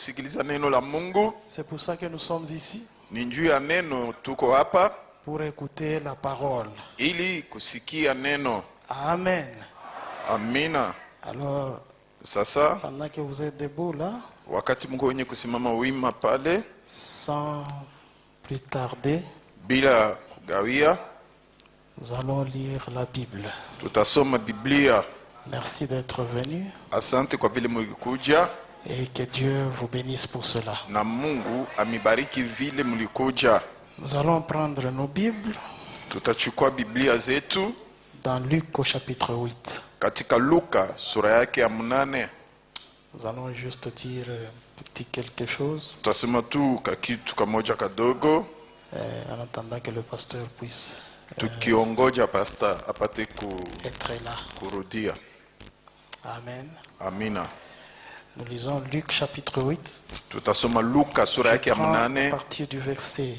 kusikiliza neno la Mungu. C'est pour ça que nous sommes ici. Ni njuu ya neno tuko hapa. Pour écouter la parole. Ili kusikia neno. Amen. Amina. Alors, sasa, pendant que vous êtes debout là, wakati mko wenye kusimama wima pale, sans plus tarder, bila kugawia, nous allons lire la Bible. Tutasoma Biblia. Merci d'être venu. Asante kwa vile mlikuja. Et que Dieu vous bénisse pour cela. Na Mungu amibariki vile mlikuja. Nous allons prendre nos Bibles. Tutachukua Biblia zetu. Dans Luc au chapitre 8. Katika Luka sura yake ya 8. Nous allons juste dire petit quelque chose. Tutasema tu kakitu kamoja kadogo. En attendant que le pasteur puisse tukiongoja pastor apate être là. kurudia. Amen. Amina. Nous lisons Luc chapitre 8. Tutasoma Luka sura yake ya 8. À partir du verset.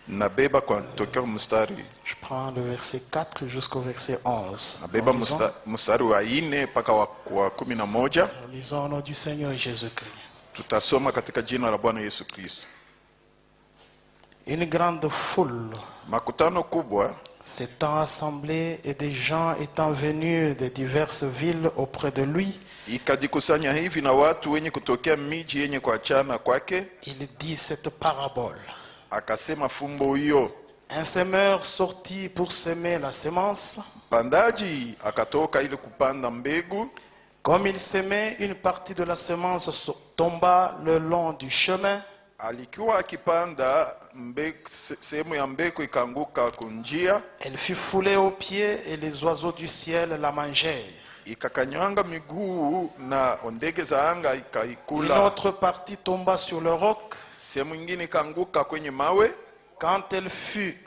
Nabeba kwa tokea mstari. Je prends le verset 4 jusqu'au verset 11. Nabeba mstari wa 4 mpaka wa 11. Nous lisons au nom du Seigneur Jésus-Christ. Tutasoma katika jina la Bwana Yesu Kristo. Une grande foule makutano kubwa s'étant assemblée et des gens étant venus de diverses villes auprès de lui, ikajikusanya hivi na watu wenye kutokea miji yenye kuachana kwake, il dit cette parabole. Akasema fumbo hiyo. Un semeur sortit pour semer la semence. Pandaji akatoka ili kupanda mbegu. Comme il semait, une partie de la semence tomba le long du chemin. Alikuwa akipanda sehemu ya mbegu ikaanguka kunjia. Elle fut foulée aux pieds et les oiseaux du ciel la mangèrent. Ikakanyanga miguu na ndege za anga ikaikula. Une autre partie tomba sur le roc. Sehemu nyingine ikaanguka kwenye mawe. Quand elle fut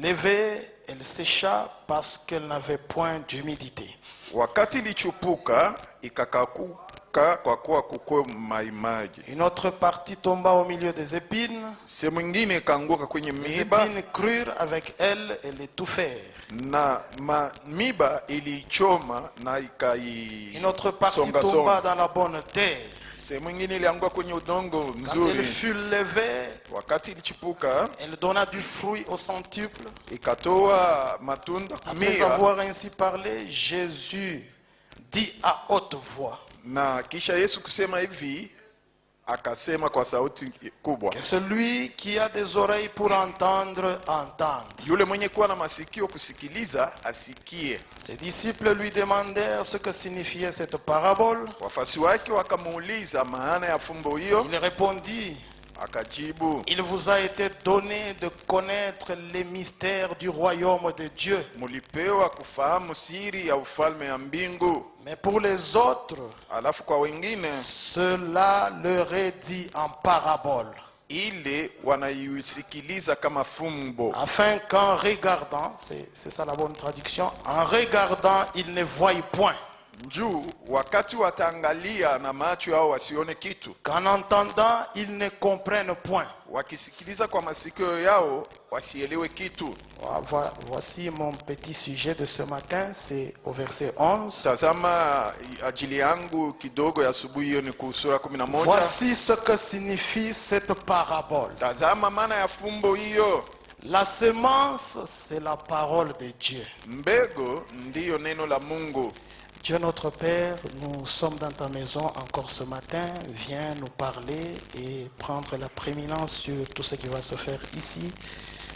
levée, elle sécha parce qu'elle n'avait point d'humidité. Wakati ilichupuka ikakakuka kwa kuwa kuko maimaji. Une autre partie tomba au milieu des épines. Sehemu nyingine ikaanguka kwenye Les miiba. épines crurent avec elle et l'étouffèrent. Na miiba ilichoma na ikai. Une autre partie tomba dans la bonne terre. Sehemu nyingine ilianguka kwenye udongo mzuri. Quand elle fut levée, wakati ilichipuka, elle donna du fruit au centuple. Ikatoa matunda kumia. Après avoir ainsi parlé, Jésus dit à haute voix. Na kisha Yesu kusema hivi, akasema kwa sauti kubwa. Que celui qui a des oreilles pour entendre, entende. Yule mwenye kuwa na masikio kusikiliza, asikie. Ses disciples lui demandèrent ce que signifiait cette parabole. Wafasi wake wakamuuliza maana ya fumbo hiyo. Il répondit, akajibu, il vous a été donné de connaître les mystères du royaume de Dieu. Mulipewa kufahamu siri ya ufalme ya mbingu. Mais pour les autres, alafu kwa wengine, cela leur est dit en parabole. Ile wanaisikiliza kama fumbo. Afin qu'en regardant, c'est ça la bonne traduction, en regardant, ils ne voient point. Njuu wakati wataangalia na macho yao wasione kitu. Qu'en entendant, ils ne comprennent point. Wakisikiliza kwa masikio yao wasielewe kitu. Voici mon petit sujet de ce matin, c'est au verset 11. Tazama ajili yangu kidogo ya asubuhi hiyo ni kusura 11. Voici ce que signifie cette parabole. Tazama maana ya fumbo hiyo. La semence, c'est la parole de Dieu. Mbego ndiyo neno la Mungu. Dieu notre Père, nous sommes dans ta maison encore ce matin. Viens nous parler et prendre la prééminence sur tout ce qui va se faire ici.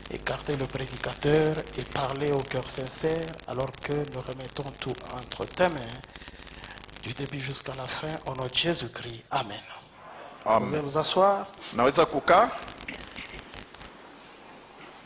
Écarter le prédicateur et parler au cœur sincère alors que nous remettons tout entre tes mains, du début jusqu'à la fin, au nom de Jésus-Christ. Amen. Amen. Vous pouvez vous asseoir. Naweza kukaa.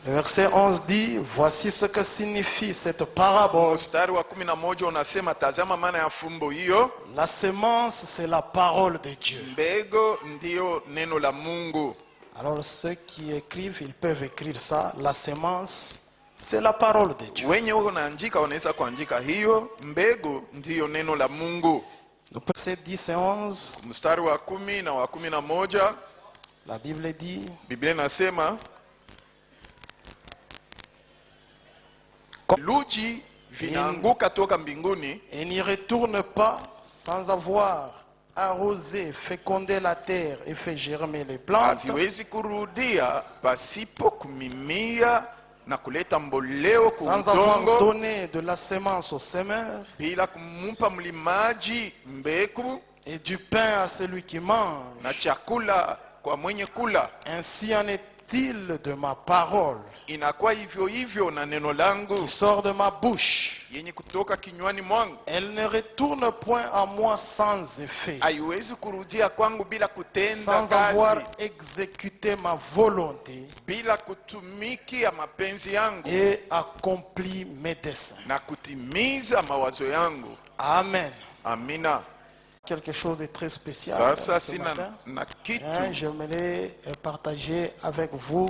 Le verset 11 dit, voici ce que signifie cette parabole. Mstari wa 11 unasema tazama maana ya fumbo hiyo. La semence, c'est la parole de Dieu. Mbego ndiyo neno la Mungu. Alors ceux qui écrivent, ils peuvent écrire ça. La semence, c'est la parole de Dieu. Wenye wanaandika wanaweza kuandika hiyo, mbego ndiyo neno la Mungu. Verset 10 et 11. Mstari wa 10 na wa 11. La Bible dit, Biblia inasema luji vinaanguka toka mbinguni et n'y retourne pas sans avoir arroser, féconder la terre et fait germer les plantes, haviwezi kurudia pasipo kumimia na kuleta mboleo sans avoir kuudongo, donné de la semence au semeur bila kumpa mlimaji mbegu et du pain à celui qui mange. na chakula kwa mwenye kula. Ainsi en est-il de ma parole Inakuwa hivyo hivyo na neno langu qui sort de ma bouche. yenye kutoka kinywani mwangu. Elle ne retourne point à moi sans effet, Haiwezi kurudia kwangu bila kutenda sans avoir kazi, exécuté ma volonté bila kutumikia mapenzi yangu et accompli mes desseins. na kutimiza mawazo yangu. Amen. Amina. Quelque chose de très spécial Sasa ce sina matin. na kitu J'aimerais partager avec vous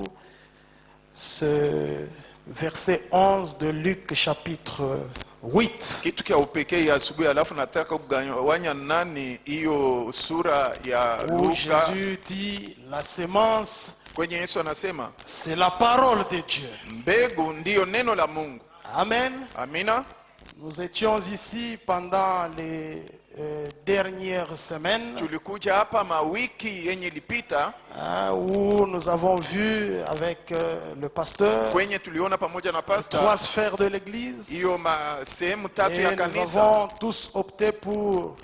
ce verset 11 de Luc chapitre 8. kitu kia upekee ya asubuhi, alafu nataka kugawanya nani hiyo sura ya Où Luka Jésus dit la semence, kwenye Yesu anasema c'est la parole de Dieu. mbegu ndiyo neno la Mungu. Amen. Amina. Nous étions ici pendant les dernières semaines Tulikuja hapa mawiki yenye ilipita où nous avons vu avec le pasteur kwenye tuliona pamoja na 3 pastor sphères de l'église. hiyo sehemu tatu Et ya nous kanisa, avons tous opté pour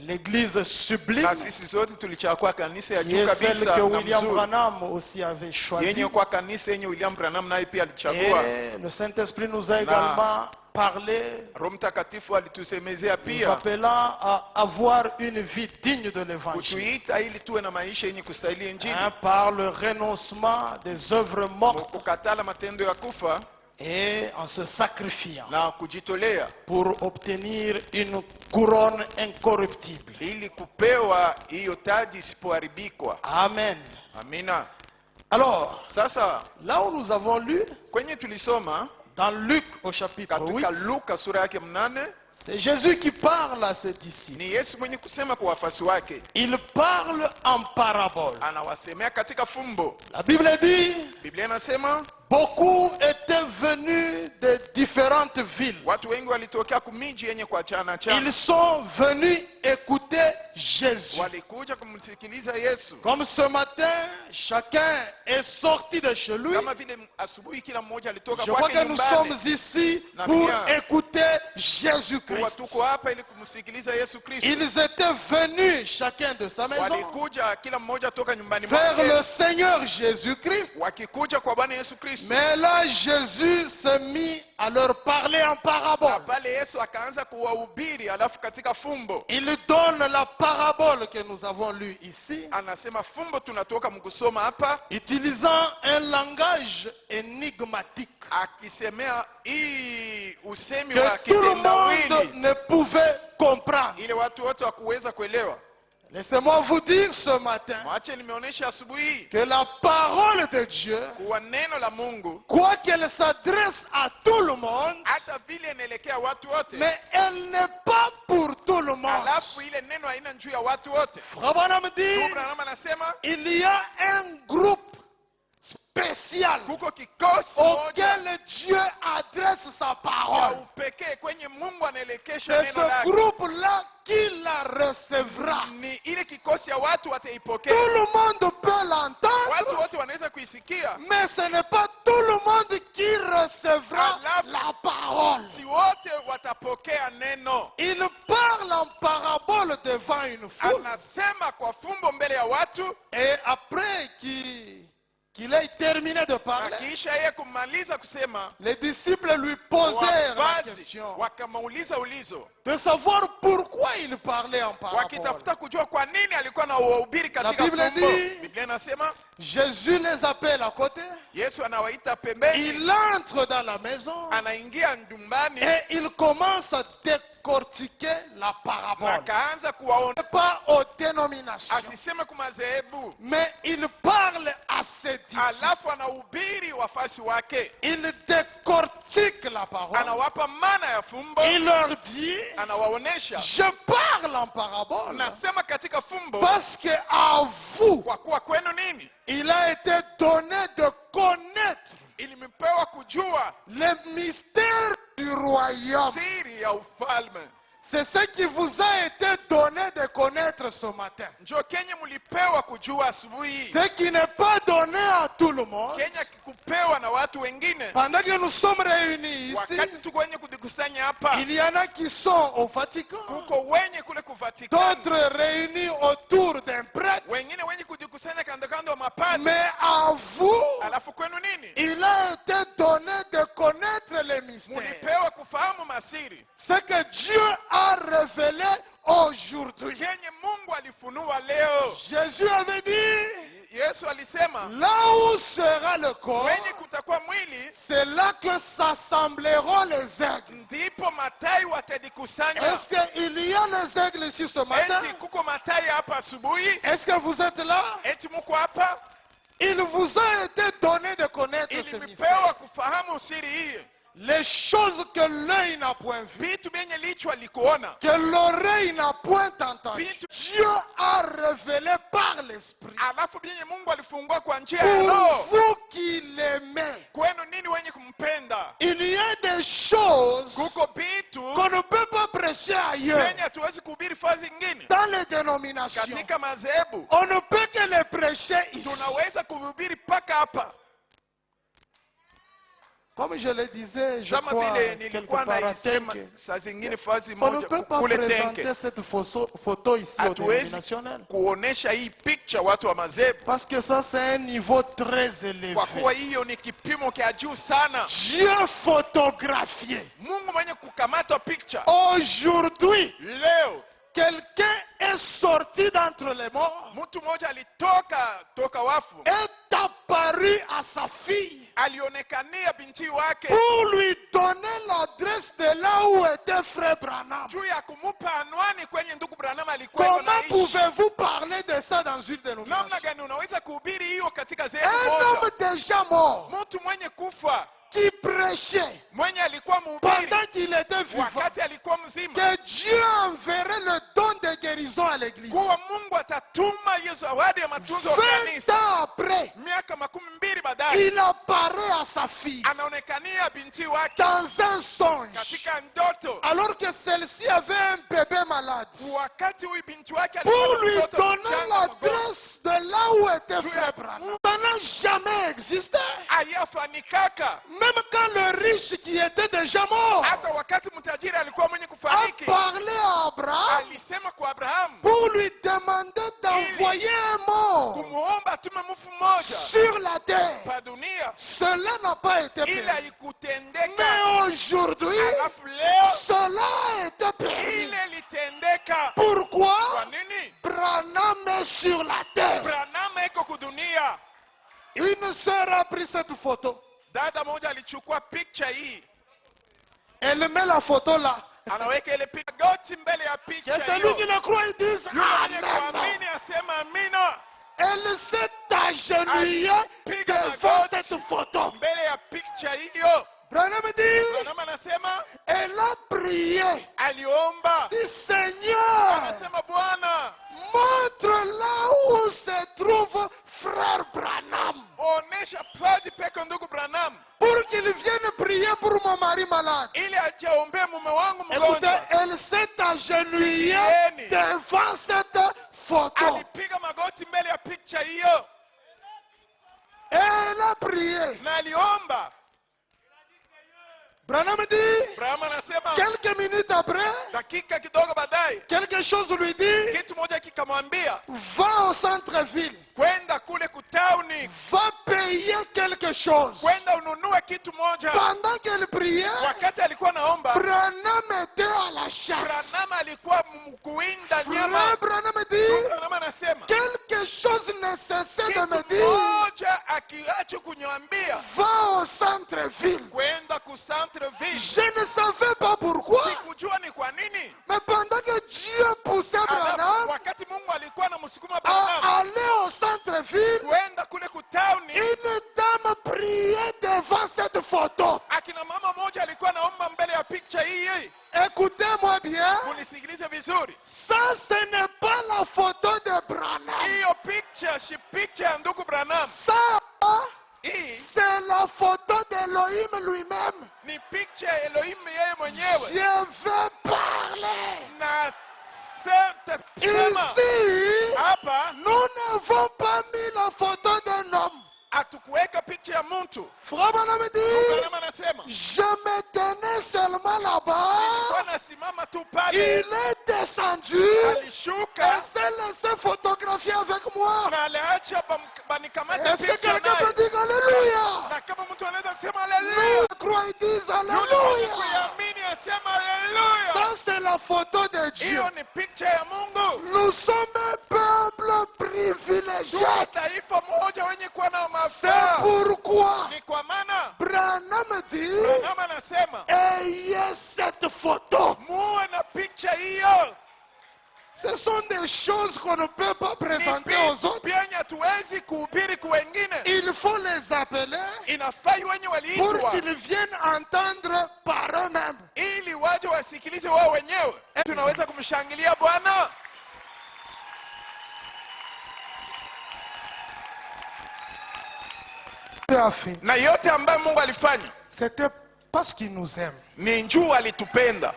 l'église sublime, na sisi zote tulichagua kanisa ya qui juu est celle kabisa que na William mzuri, Branham aussi avait choisie. yenye kwa kanisa yenye William Branham naye pia alichagua. Et le Saint-Esprit nous a également parlé, Roho Mtakatifu alitusemezea nous pia appelant à avoir une vie digne de l'évangile, kutuita ili tuwe na maisha yenye kustahili Injili, par le renoncement des œuvres mortes kukatala matendo ya kufa et en se sacrifiant na kujitolea pour obtenir une couronne incorruptible. ili kupewa hiyo taji isipoharibikwa. Amen. Amina. Alors, Sasa là où nous avons lu, kwenye tulisoma dans Luc au chapitre 8, katika Luka sura yake 8, c'est Jésus qui parle à ses disciples. ni Yesu mwenye kusema kwa wafuasi wake, Il parle en parabole. anawasemea katika fumbo. La Bible dit, Biblia inasema beaucoup étaient venus de différentes villes. watu wengi walitokea kumiji yenye kwa chana chana, Ils sont venus écouter Jésus. walikuja kumsikiliza Yesu. Comme ce matin, chacun est sorti de chez lui. Kama vile asubuhi kila mmoja alitoka Je crois kwake que nous sommes nyumbani, ici Na pour bien. écouter kuwa Jésus-Christ. tuko hapa ili kumsikiliza Yesu Kristo. Ils étaient venus chacun de sa maison Walikuja kila mmoja toka nyumbani vers le mwake, Seigneur Jésus-Christ. wakikuja kwa Bwana Yesu Kristo. Mais là, Jésus s'est mis à leur parler en Na parabole. pale Yesu akaanza kuwahubiri, alafu katika fumbo Il donne la parabole que nous avons lue ici, anasema fumbo tunatoka mkusoma hapa, utilisant un langage énigmatique akisemea hii usemi que wa tout le monde kitendawili ne pouvait comprendre. ile watu wote wakuweza kuelewa. Laissez-moi vous dire ce matin Mwache nimeonyesha asubuhi que la parole de Dieu, kuwa neno la Mungu quoiqu'elle s'adresse à tout le monde, hata vile inaelekea watu wote, mais elle n'est pas pour tout le monde. alafu ile neno haina njuu ya watu wote. Frère Branham dit, Abraham anasema il y a un groupe spécial kuko kikosi moja auquel Dieu adresse sa ya parole. upekee kwenye Mungu anaelekesha C'est neno ce lake. groupe-là qui la recevra. Ni ile kikosi ya watu Tout wataipokea. le monde peut l'entendre, Watu wote wanaweza kuisikia, mais ce n'est pas tout le monde qui recevra Alafu- la parole. si wote watapokea neno. Il parle en parabole devant une foule. Anasema kwa fumbo mbele ya watu, Et après qu'il ait terminé de na parler, kisha yeye kumaliza kusema, les disciples lui posèrent la wavazi question wakamauliza ulizo, de savoir pourquoi il parlait en parabole. wakitafuta kujua kwa nini alikuwa na wahubiri katika Bible fumbo. dit- Biblia inasema Jésus les appelle à côté. Yesu anawaita pembeni, Il entre dans la maison anaingia nyumbani et il commence à décortiquer la na parabole. akaanza kuwaona, Pas aux dénominations, asiseme kwa madhehebu, mais il parle à ses disciples. alafu anahubiri wafasi wake, Il décortique la parole. anawapa maana ya fumbo, Il leur dit, anawaonesha, je parle en parabole nasema katika fumbo parce que à vous, kwa kuwa kwenu nini il a été donné de connaître ilimpewa kujua les mystères du royaume. siri ya ufalme. C'est ce qui vous a été donné de connaître ce matin. njo kenye mulipewa kujua asubuhi, Ce qui n'est pas donné à tout le monde. kenye kikupewa na watu wengine. Pendant que nous sommes réunis ici, Wakati tuko wenye kujikusanya hapa, il y en a qui sont au Vatican, kuko wenye kule kuvatikani, d'autres réunis autour d'un prêtre. wengine wenye kujikusanya kando kando wa mapadri. Mais à vous, Alafu kwenu nini? il a été donné de connaître les mystères. Mulipewa kufahamu masiri Ce que Dieu a révélé aujourd'hui. kenye Mungu alifunua leo. Jésus avait dit, Yesu alisema là où sera le corps, wenye kutakuwa mwili c'est là que s'assembleront les aigles. ndipo matai watajikusanya. Est-ce qu'il y a les aigles ici ce matin? Eti kuko matai hapa asubuhi? Est-ce que vous êtes là? Eti muko hapa? Il vous a été donné de connaître ce mystère. Ilimipewa kufahamu siri hii, Les choses que l'œil n'a point vues, vitu vyenye lichwa likuona, que l'oreille n'a point entendu. vitu Dieu a révélé par l'Esprit. alafu vyenye Mungu alifungua kwa njia ya Roho. Pour vous qui l'aimez, Kwenu nini wenye kumpenda, il y a des choses kuko vitu qu'on ne peut pas prêcher ailleurs. vyenye hatuwezi kuhubiri fazi ingine Dans les dénominations, katika madhehebu, on ne peut que les prêcher ici. tunaweza kuhubiri paka hapa. Comme je le disais, je Kama crois, vile quelque nilikuwa part à naisema Tenke, saa zingine fazi on ne moja peut pas kule présenter Tenke, cette photo ici au hatuwezi dénominationnel. kuonesha hii picture watu wa madhehebu, Parce que ça, c'est un niveau très élevé. kwa kuwa hiyo ni kipimo kia juu sana. Dieu photographié. Mungu mwenye kukamata picture Aujourd'hui, leo, quelqu'un est sorti d'entre les morts, mtu mmoja alitoka wafu, est apparu à sa fille alionekania binti wake pour lui donner l'adresse de là où était frère Branham. juu ya kumupa anwani kwenye ndugu Branham alikuwa iko Comment naishi. pouvez-vous parler de ça dans une Namna dénomination? gani unaweza kuhubiri hiyo katika sehemu Un homme moja? déjà mort Mtu mwenye kufa, qui prêchait mwenye alikuwa mhubiri pendant qu'il était vivant wakati alikuwa mzima, que Dieu enverrait le don de guérison à l'église. kuwa Mungu atatuma hiyo zawadi ya matunzo ya 20 kanisa. ans après, Miaka 20 baadaye il apparaît à sa fille anaonekania binti wake dans un songe, katika ndoto, alors que celle-ci avait un bébé malade, wakati huyu binti wake alikuwa pour na lui mtoto donner mchanga mgonjwa. l'adresse de là où était frère Branham. Ça n'a jamais existé. Hayafanikaka Même quand le riche qui était déjà mort hata wakati mtajiri alikuwa mwenye a kufariki, parlé à Abraham alisema kwa Abrahamu pour lui demander d'envoyer un mort kumuomba atume mfu mmoja sur la terre. pa dunia, Cela n'a pas été ila permis. ikutendeka. Mais aujourd'hui, Alafu leo cela a été permis. ile litendeka. Kwa Pourquoi? nini? Branham est sur la terre. Branham iko kudunia. Une sœur a pris cette photo. Dada moja alichukua picha hii, Elle met la photo là. anaweka ile picha goti mbele ya Que picha celui qui hiyo. le croit, il dise Yule mwenye Amen. kuamini asema amina. Elle s'est agenouillée devant cette photo. Mbele ya picha hiyo, Branham dit, Branham anasema elle a prié. aliomba, Dit Seigneur, anasema Bwana, montre là où se trouve frère Branham. onesha pazi peke ndugu Branham Pour qu'il vienne prier pour mon mari malade. ili ajaombee mume wangu Écoutez, mgonjwa. elle s'est agenouillée Sikieni. devant cette photo. Alipiga magoti mbele ya picha hiyo Et elle a prié. na aliomba. Branham dit, Branham anasema quelques minutes après, dakika kidogo baadaye quelque chose lui dit, kitu moja kikamwambia va au centre-ville, kwenda kule kutauni, va payer quelque chose. kwenda ununue kitu moja. Pendant qu'elle priait, Wakati alikuwa naomba, Branham était à la chasse. Branham alikuwa kuwinda nyama. Frère Branham dit, Branham anasema quelque chose ne cessait de me kitu dire, moja akiache kunyambia va au centre-ville. kwenda ku centre ville. Je ne savais pas pourquoi, Sikujua ni kwa nini. mais pendant que Dieu poussait Alafu, Branham wakati Mungu alikuwa na msukuma à Branham aller au centre-ville, kwenda kule kutauni, une dame priait devant cette photo. akina mama moja alikuwa naomba mbele ya picha hii. Écoutez-moi bien, Unisikilize vizuri, ça ce n'est pas la photo de Branham. hiyo picha si picha ya ndugu Branham. Ça, Hii c'est la photo d'Elohim lui-même. ni picha ya Elohim yeye mwenyewe. Je veux parler. Ici, hapa nous n'avons pas mis la photo d'un homme. hatukuweka picha ya mtu. Frère Branham dit, Branham anasema je me tenais seulement là-bas. anasimama tu pale, Il est descendu alishuka et s'est laissé photographier avec moi. na aliacha banikamate Est-ce que picha quelqu'un peut naye. dire Alléluia? Na kama mtu anaweza kusema haleluya, Nous croyons, ils disent yule mwenye Alléluia. kuamini asema haleluya. Ça, c'est la photo de Dieu. Hiyo ni picha ya Mungu. Nous sommes un peuple privilégié. Tuko taifa moja wenye kuwa na C'est mafaa. pourquoi Ni kwa maana Branham dit, Branham anasema ayez cette photo. muwe na picha hiyo. Ce sont des choses qu'on ne peut pas Ni présenter aux autres. penye hatuwezi kuhubiri kwa wengine. Il faut les appeler Inafai wenye pour waliitwa qu'ils viennent entendre par eux-mêmes. ili waje wasikilize wao wenyewe. Tunaweza kumshangilia Bwana. Dieu a fait. Na yote ambayo Mungu alifanya C'était parce qu'il nous aime. ni njuu alitupenda.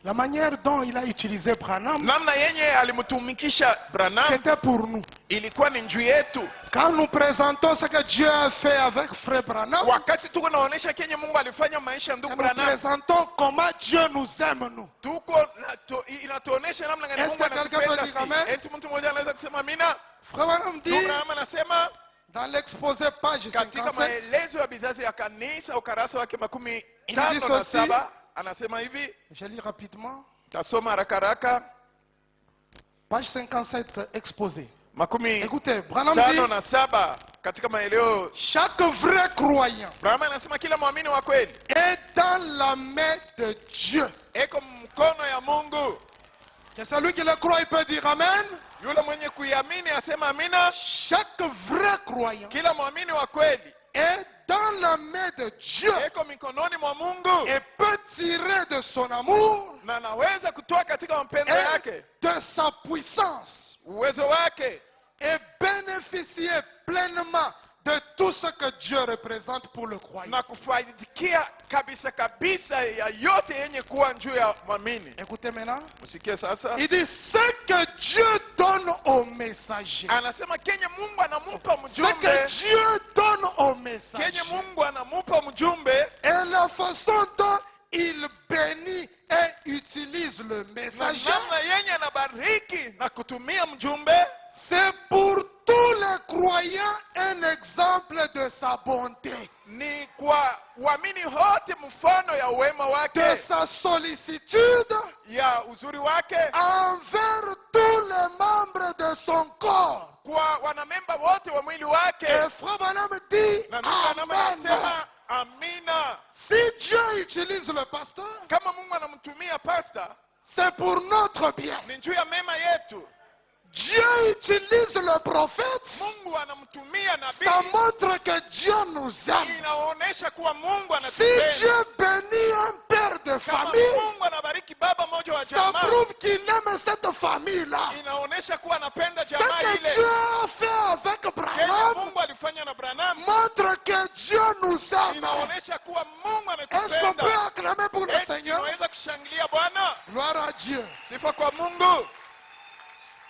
La manière dont il a utilisé Branham, Namna yenye alimtumikisha Branham c'était pour nous. ilikuwa ni njuu yetu. Quand nous présentons ce que Dieu a fait avec Frère Branham, Wakati tuko naonesha kenye Mungu alifanya maisha ya ndugu nous Branham, présentons comment Dieu nous aime, nous. tuko inatuonesha namna gani Est-ce Mungu que quelqu'un peut anatupenda dire si. amen? Eti mtu mmoja anaweza kusema amina. Frère Branham dit, Ndugu Branham anasema dans l'exposé page katika 57, maelezo ya bizazi ya kanisa ukarasa wake makumi Il tano dit na ceci. saba anasema hivi, je lis rapidement, tasoma haraka haraka. page 57 exposé. Makumi Écoutez, Branham tano dit, na saba katika maeleo chaque vrai croyant Branham anasema kila mwamini wa kweli est dans la main de Dieu. eko mkono ya Mungu. Que celui qui le croit, il peut dire Amen. Yule mwenye kuiamini asema amina. Chaque vrai croyant Kila mwamini wa kweli est dans la main de Dieu eko mikononi mwa Mungu et peut tirer de son amour na anaweza kutoa katika mapendo et yake de sa puissance uwezo wake et bénéficier pleinement de tout ce que Dieu représente pour le croyant. na kufaidikia kabisa kabisa ya yote yenye kuwa juu ya mwamini. Écoutez maintenant. Msikie sasa, Il dit ce que Dieu donne aux messagers. anasema kenye Mungu anamupa Ce que mjumbe, Dieu donne aux kenye messagers. Mungu anamupa mjumbe Et la façon dont il bénit et utilise le na messager, namna yenye anabariki na kutumia mjumbe, c'est pour tous les croyants un exemple de sa bonté, ni kwa waamini wote mfano ya wema de wake, sa sollicitude ya uzuri wake envers tous les membres de son corps. kwa wanamemba wote wa mwili wake. Et Frère Branham dit Na ndugu Branham Amen. anasema amina. Si Dieu utilise le pasteur, Kama Mungu anamtumia pasta c'est pour notre bien. ni juu ya mema yetu. Dieu utilise le prophète, Mungu anamtumia nabii, ça montre que Dieu nous aime. inaonyesha kuwa Mungu Si anatupenda. Dieu bénit un père de Kama famille, Mungu anabariki baba moja wa ça jamaa, prouve qu'il aime cette famille-là. inaonyesha kuwa anapenda Ce jamaa que ile. Dieu a fait avec Kenye Branham Mungu alifanya na Branham montre que Dieu nous aime. inaonyesha kuwa Mungu Est-ce qu'on peut anatupenda. acclamer pour le Eti Seigneur? tunaweza kushangilia Bwana. Gloire à Dieu. Sifa kwa Mungu.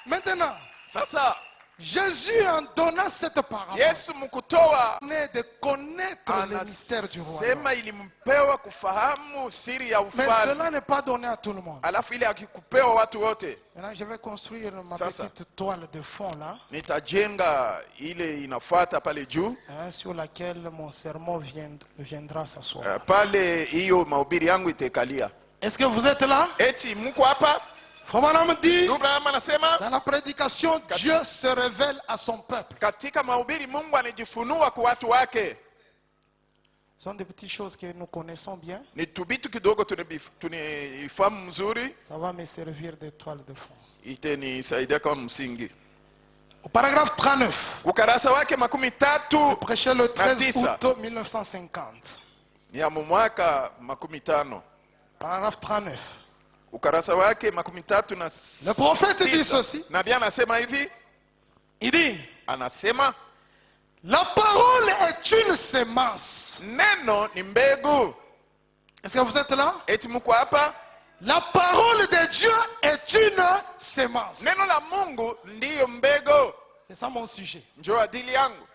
Maintenant, Sasa Jésus en donnant cette parole Yesu mkutoa venait de connaître le mystère du royaume. anasema ilimpewa kufahamu siri ya Mais ufalme, cela n'est pas donné à tout le monde. alafu ile akikupewa watu wote. Maintenant, je vais construire ma Ça. petite toile de fond là, Nitajenga ile inafuata pale juu sur laquelle mon sermon viendra s'asseoir. pale, hiyo mahubiri yangu itekalia. Est-ce que vous êtes là? Eti mko hapa? Frère Branham dit, Ndugu Branham anasema dans la prédication, Dieu se révèle à son peuple. katika mahubiri Mungu anajifunua kwa watu wake. Ce sont des petites choses que nous connaissons bien. Ni tubitu kidogo tunaifahamu mzuri, Ça va me servir de toile de fond. itanisaidia kama msingi. Au paragraphe 39, Ukarasa wake makumi tatu c'est prêché le 13 Natisa. août 1950. ya mwaka makumi tano. Paragraphe 39. Ukarasa wake makumi tatu na Le prophète dit tisa. ceci. Nabii anasema hivi, Il dit, anasema la parole est une sémence. neno ni mbegu. Est-ce que vous êtes là? Eti mko hapa? La parole de Dieu semence. Neno la Mungu ndiyo mbegu. C'est ça mon sujet. Njoo adili yangu.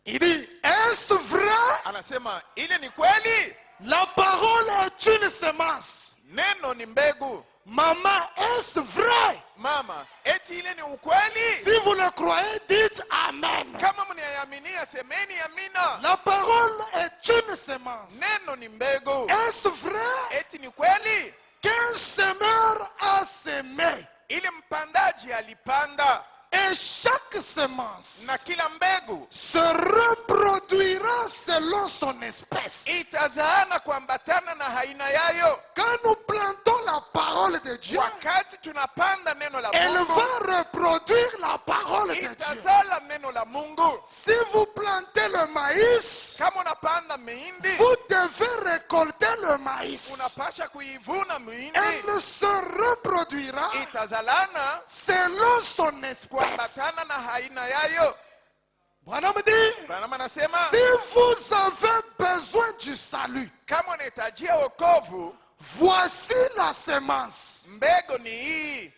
Il dit, est-ce vrai? Anasema ile ni kweli. La parole est une semence. Neno ni mbegu. Maman, est-ce vrai? Mama, eti ile ni ukweli? Si vous le croyez, dites Amen. Kama mnayaminia semeni amina. La parole est une semence. Neno ni mbegu. Est-ce vrai Eti ni kweli? qu'un semeur a semé Ile mpandaji alipanda et chaque semence na kila mbegu se reproduira selon son espèce? itazaana kuambatana na haina yayo. Quand nous plantons la parole de Dieu, Wakati tunapanda neno la elle Mungu, va reproduire la parole de Dieu. itazala neno la Mungu. Si vous plantez le maïs, Kama unapanda mihindi, vous devez récolter le maïs. unapasha kuivuna mihindi. Elle se reproduira Itazalana selon son espèce. kuambatana na haina yayo. Bwana me dit, Branham anasema si vous avez besoin du salut, kama unahitajia wokovu, voici la semence. mbegu ni hii.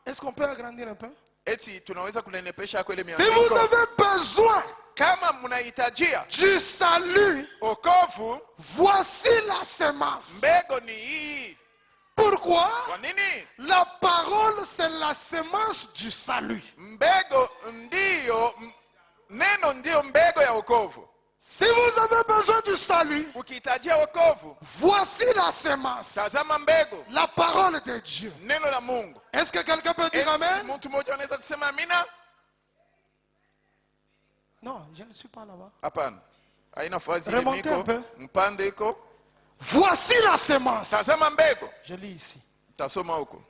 Est-ce qu'on peut agrandir un peu? Eti tunaweza kunenepesha kweli Si vous miandiko. avez besoin Kama mnahitajia du salut, wokovu, voici la semence. mbegu ni hii. Pourquoi? Kwa nini? La parole, c'est la semence du salut. Mbegu ndiyo neno ndiyo mbegu ya wokovu. Si vous avez besoin du salut, Ukihitajia wokovu, voici la semence. tazama mbegu, La parole de Dieu. neno la Mungu. Est-ce que quelqu'un peut dire Eti Amen? mtu mmoja anaweza kusema amina? Non, je ne suis pas là-bas. Hapana. Haina fazi ile Remontez un miko, peu. mpande iko. Voici la semence. Tazama mbegu. Je lis ici. Tasoma huko.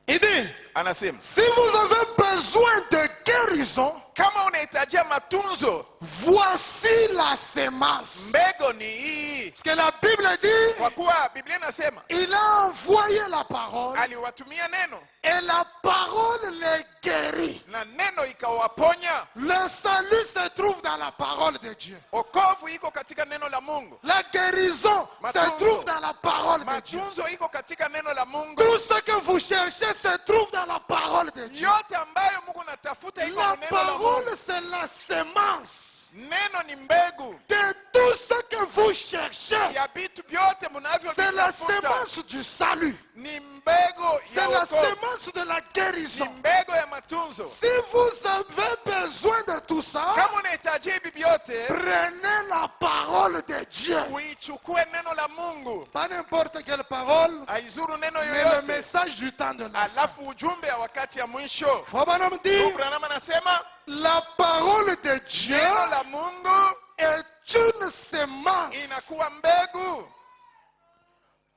Il dit, Anasema, si vous avez besoin de guérison, kama unahitajia matunzo, voici la semence. mbegu ni hii. Parce que la Bible dit, Kwa kuwa Biblia inasema il a envoyé la parole aliwatumia neno et la parole les guérit. na neno ikawaponya. Le salut se trouve dans la parole de Dieu. Wokovu iko katika neno la Mungu. La guérison se Matunzo. trouve dans la parole de Dieu. Matunzo iko katika neno la Mungu. Tout ce que vous cherchez se trouve dans la parole de Dieu. Yote ambayo Mungu natafuta iko La neno la Mungu. parole, c'est la semence Neno ni mbegu de tout ce que vous cherchez. ya vitu vyote C'est la mnavyovitafuta. semence du salut. Ni mbegu C'est ya la wokovu. semence de la Ni guérison. mbegu ya matunzo. Si vous avez besoin de tout ça, Kama unahitaji hivi vyote, prenez la parole de Dieu. uichukue neno la Mungu. Pas n'importe quelle parole, Haizuru neno mais le yoyote, message du temps de la fin. alafu ujumbe ya wakati ya mwisho. Frère dit, Branham anasema la parole de Dieu neno la Mungu est une semence. inakuwa mbegu.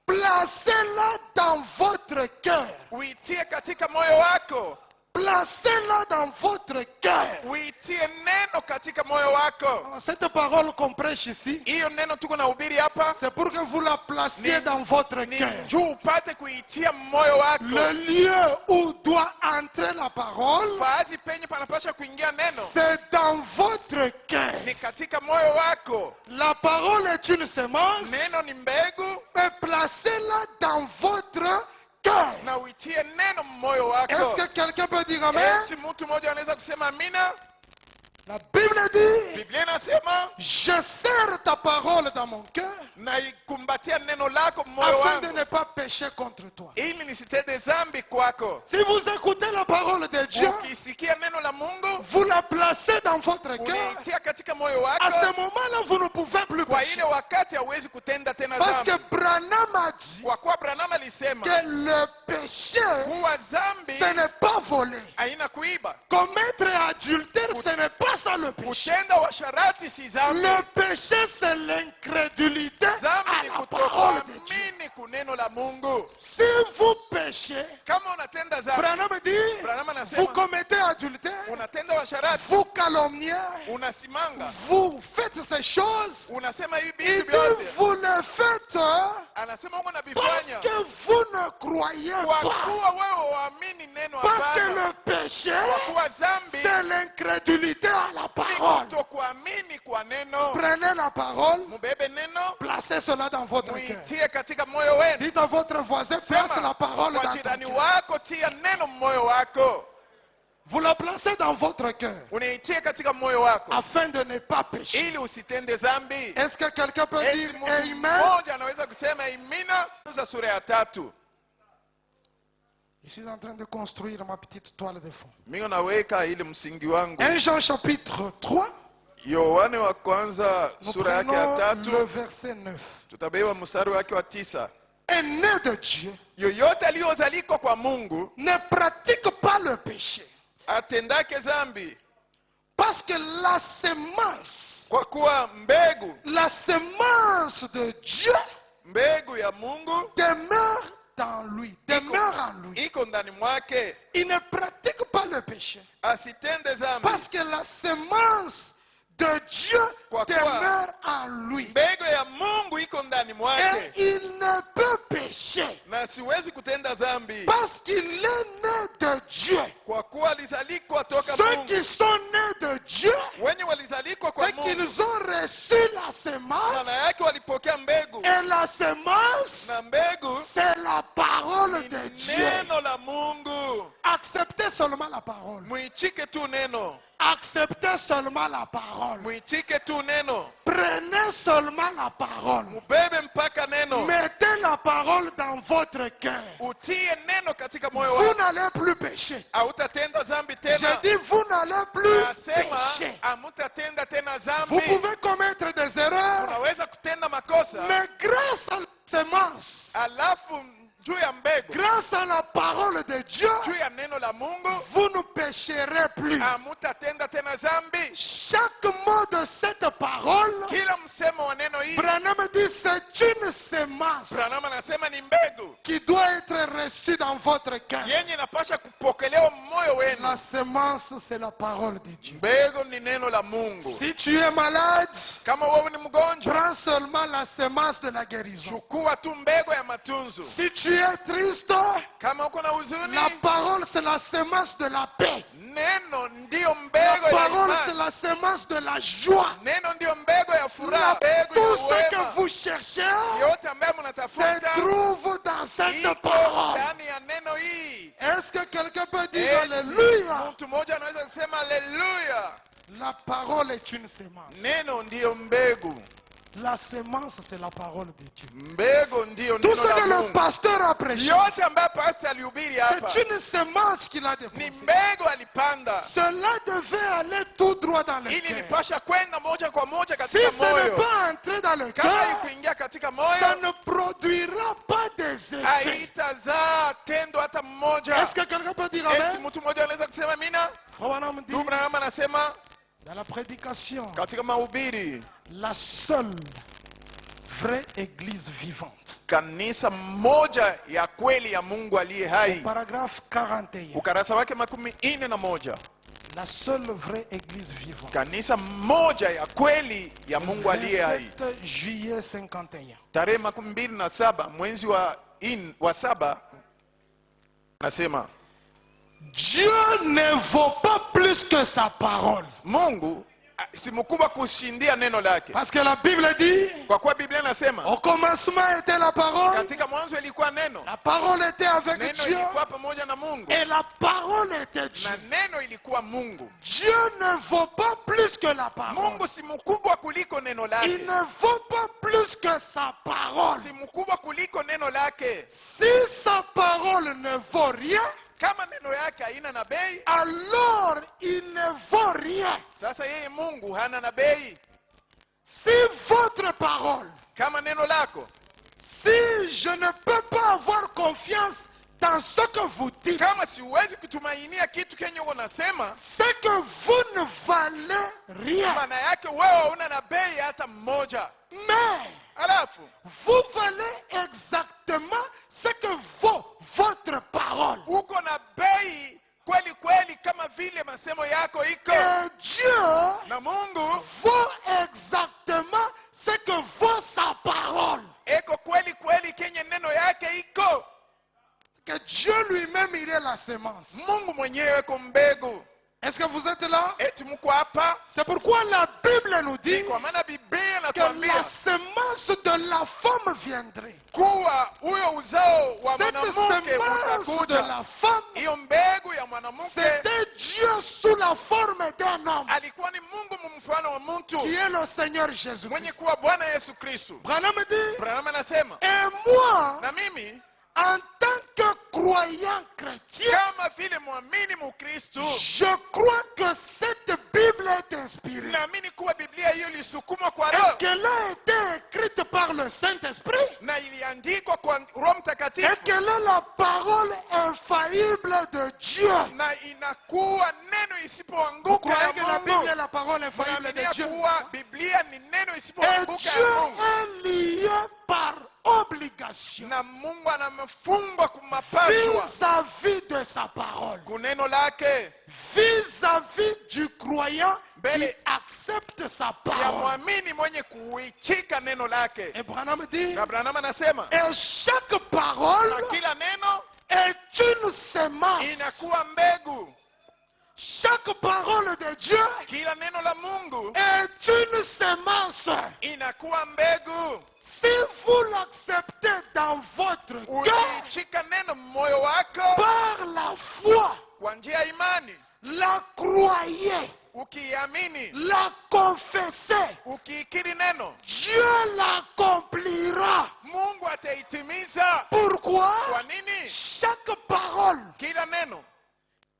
Placez-la dans votre cœur. Uitie katika moyo wako. Placez-la dans votre cœur. Uitie neno katika moyo wako. Cette parole qu'on prêche ici, Hiyo neno tuko na ubiri hapa c'est pour que vous la placiez dans votre ni cœur. juu upate kuitia moyo wako. Le lieu où doit entrer la parole, Faazi penye panapasha kuingia neno c'est dans votre cœur. ni katika moyo wako. La parole est une semence, Neno ni mbegu mais placez-la dans votre cœur. na uitie neno moyo wako. Est-ce que quelqu'un peut dire Amen? Eti mtu mmoja anaweza kusema amina? La Bible dit, Biblia inasema je serre ta parole dans mon cœur naikumbatia neno lako moyo afin de wangu ne pas pécher contre toi. ili nisitende dhambi kwako. Si vous écoutez la parole de Dieu, Ukisikia neno la Mungu vous la placez dans votre cœur. unaitia katika moyo À ce wako, moment-là, vous ne pouvez plus kwa pécher. ile wakati hauwezi kutenda tena Parce que dhambi. Branham a dit Kwa kuwa Branham alisema que le péché, kuwa dhambi ce n'est pas voler. haina kuiba, Commettre adultère, ce n'est pas ça le péché. kutenda washarati si dhambi. Le péché, c'est l'incrédulité Dhambi à ni la parole de Dieu. kutokuamini kuneno la Mungu. Si vous péchez, Kama unatenda dhambi, Branham dit, Branham vous anasema commettez adultère, unatenda washarati, vous calomniez, unasimanga, vous faites ces choses, unasema hivi il vitu dit, vyote, vous le faites anasema uko parce navifanya que vous ne ne croyez kwa pas. kuwa wewe waamini neno Parce que hapana. le péché, Kwa kuwa dhambi c'est l'incrédulité à la ni parole. kutokuamini kwa neno. Prenez la parole, Mubebe neno, placez cela dans votre cœur. muitie katika moyo wenu. Dites à votre voisin, place la parole kwa dans ton jirani cœur. wako, tia neno moyo wako. Vous la placez dans votre cœur Unaitie katika moyo wako afin de ne pas pécher. ili usitende dhambi. Est-ce que quelqu'un peut dire Eti mtu Amen? mmoja anaweza kusema imina. Sura ya 3. Je suis en train de construire ma petite toile de fond. Mimi naweka ile msingi wangu. 1 Jean chapitre 3, Yohane wa kwanza nous sura yake ya prenons le 3, verset 9. tutabeba mstari wake wa 9. Un né de Dieu Yoyote aliyozalikwa kwa Mungu ne pratique pas le péché. atendake dhambi, Parce que la semence la semence de Dieu mbegu ya Mungu demeure dans lui, demeure en lui. iko ndani mwake, Il ne pratique pas le péché. asitende dhambi. Parce que la semence de Dieu Kwa kuwa demeure en lui. mbegu ya Mungu iko ndani Et mwake, il ne peut pécher. na siwezi kutenda dhambi Parce qu'il est né de Dieu. kwa kuwa alizalikwa toka Ceux Mungu. qui sont nés de Dieu, Wenye walizalikwa kwa c'est Mungu, qu'ils ont reçu la semence. maana yake walipokea mbegu, Et la semence, na mbegu c'est la parole ni de Dieu. neno la Mungu. Acceptez seulement la parole. Muichike tu neno, Acceptez seulement la parole. muichike tu neno, Prenez seulement la parole. mubebe mpaka neno, Mettez la parole dans votre cœur. utie neno katika moyo Vous wako, n'allez plus pécher. hautatenda dhambi Je tena. dis, vous n'allez plus Nasema pécher. hamutatenda tena Vous dhambi. pouvez commettre des erreurs, Unaweza kutenda makosa, mais grâce à la semence, alafu juu ya mbegu, grâce à la parole de Dieu, juu ya neno la Mungu, vous ne pécherez plus. hamutatenda tena dhambi. Chaque mot de cette parole, Kila msemo wa neno hii, Branham dit, c'est une semence Branham anasema ni mbegu qui doit être reçue dans votre cœur. yenye inapasha kupokelewa moyo wenu. La semence, c'est la parole de Dieu. Mbegu ni neno la Mungu. Si tu es malade, Kama wewe ni mgonjwa, prends seulement la semence de la guérison. chukua tu mbegu ya matunzo. Si tu es triste, Kama uko na huzuni, la parole, c'est la semence de la paix. neno ndiyo La mbegu ya parole, c'est imani. la semence de la joie. Neno ndiyo mbegu ya furaha, mbegu Tout ce ya que uwema. vous cherchez Yote ambayo se mnatafuta trouve dans cette iko parole. ndani ya neno hii. Est-ce que quelqu'un peut dire Eti, Alléluia? mtu mmoja anaweza kusema haleluya. La parole est une semence. Neno ndiyo mbegu, La semence, c'est la parole de Dieu. mbegu ndiyo Tout ce neno que la le Mungu. pasteur a prêché, Yote ambayo pastor alihubiri hapa c'est une semence qu'il a ni déposée. mbegu alipanda, Cela devait aller tout droit dans le ili cœur. nipasha kwenda moja kwa moja Si katika ce n'est moyo. pas entré dans le Kama cœur, ikuingia katika ça moyo, ne produira pas des effets. haitazaa tendo hata mmoja. Est-ce que quelqu'un peut dire Eti Amen? mtu mmoja anaweza kusema mina? Frère Branham dit, Ndugu Branham anasema dans la prédication, katika mahubiri, la seule vraie église vivante. kanisa moja ya kweli ya Mungu aliye hai, Paragraphe 41. ukarasa wake 41. La seule vraie église vivante. Kanisa moja ya kweli ya Mungu aliye hai. 27 juillet 51. Tarehe 27 mwezi wa 7 nasema Dieu ne vaut pas plus que sa parole. Mungu si mkubwa kushindia neno lake, Parce que la Bible dit, kwa kuwa Biblia inasema au commencement était la parole, katika mwanzo ilikuwa neno, la parole était avec neno Dieu ilikuwa pamoja na Mungu et la parole était Dieu. na neno ilikuwa Mungu. Dieu ne vaut pas plus que la parole. Mungu si mkubwa kuliko neno Il lake, ne vaut pas plus que sa parole. si mkubwa kuliko neno lake. Si sa parole ne vaut rien, Kama neno yake haina na bei, alors il ne vaut rien. sasa yeye Mungu hana na bei. Si votre parole, Kama neno lako, si je ne peux pas avoir confiance dans ce que vous dites, kama siwezi kutumainia kitu kenye unasema, c'est que vous ne valez rien. maana yake wewe hauna na bei hata mmoja. Mais Alafu vous valez exactement ce que vaut votre parole. uko na bei kweli kweli, kama vile masemo yako iko, Et Dieu na Mungu vaut exactement ce que vaut sa parole. eko kweli kweli kenye neno yake iko. que Dieu lui-même, il est la semence. Mungu mwenyewe ko mbegu. Est-ce que vous êtes là? Eti mko hapa? C'est pourquoi la Bible nous dit Kwa maana Biblia que inatuambia la semence de la femme viendrait. kuwa huyo uzao wa Cette mwanamke semence de utakuja. la femme, Hiyo mbegu ya mwanamke c'était Dieu sous la forme d'un homme, alikuwa ni Mungu mfano wa mtu qui est le Seigneur mwenye Jésus-Christ. kuwa Bwana Yesu Kristo. Branham dit, Branham anasema et moi, na mimi en tant que croyant chrétien, kama vile mwamini Mkristo je crois que cette Bible est inspirée naamini kuwa Biblia hiyo ilisukumwa kwa et Roho qu'elle a été écrite par le Saint-Esprit na iliandikwa kwa Roho et Mtakatifu qu'elle est la parole infaillible de Dieu. na inakuwa neno Vous isipoanguka croyez que la ya Bible est Mungu. la parole infaillible de Naaminia Dieu? kuwa Biblia ni neno Et isipoanguka Dieu ya Mungu est lié par obligation na Mungu anamfungwa kumapashwa vis-à-vis de sa parole, kuneno lake vis-à-vis du croyant qui Mbele accepte sa ya parole. mwamini mwenye kuichika neno lake. Et Branham dit, Na Branham anasema et chaque parole na kila neno est une semence. inakuwa mbegu. Chaque parole de Dieu Kila neno la Mungu est une semence. inakuwa mbegu. Si vous l'acceptez dans votre cœur, Ukiichika neno moyo wako par la foi, kwa njia ya imani, la croyez, ukiamini, la confessez, ukiikiri neno, Dieu l'accomplira. Mungu ataitimiza. Pourquoi? Kwa nini? Chaque parole Kila neno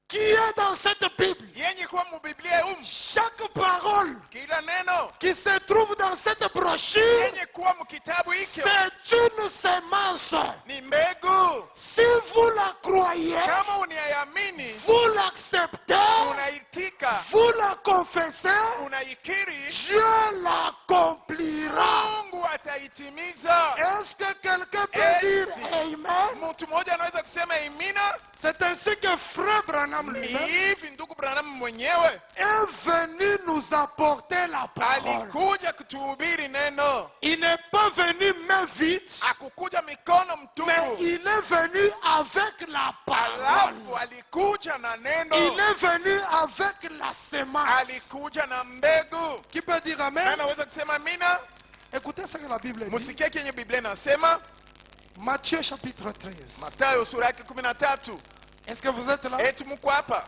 qui est dans cette Bible, yenye kuwa mubiblia chaque parole kila neno qui se trouve dans cette brochure, yenye kuwa mkitabu hiki c'est une semence. ni mbegu. Si vous la croyez, Kama uniamini, vous l'acceptez, unaitika, vous la confessez, unaikiri, Dieu l'accomplira. Mungu ataitimiza. Est-ce que quelqu'un peut Yes. dire Amen? Mtu mmoja anaweza kusema imina. C'est ainsi que Frère Branham Ni lui-même hivi ndugu Branham mwenyewe est venu nous apporter la parole. alikuja kutuhubiri neno. Il n'est pas venu main vide, Akukuja mikono mais mtupu, il est venu avec la parole. alafu alikuja na Il neno, est venu avec la semence. alikuja na mbegu. Qui peut dire Na Amen? naweza kusema mina. Écoutez ce que la Bible dit. Musikie kenye Biblia inasema, Matthieu chapitre 13. Mathayo sura yake 13. Est-ce que vous êtes là? Eti mko hapa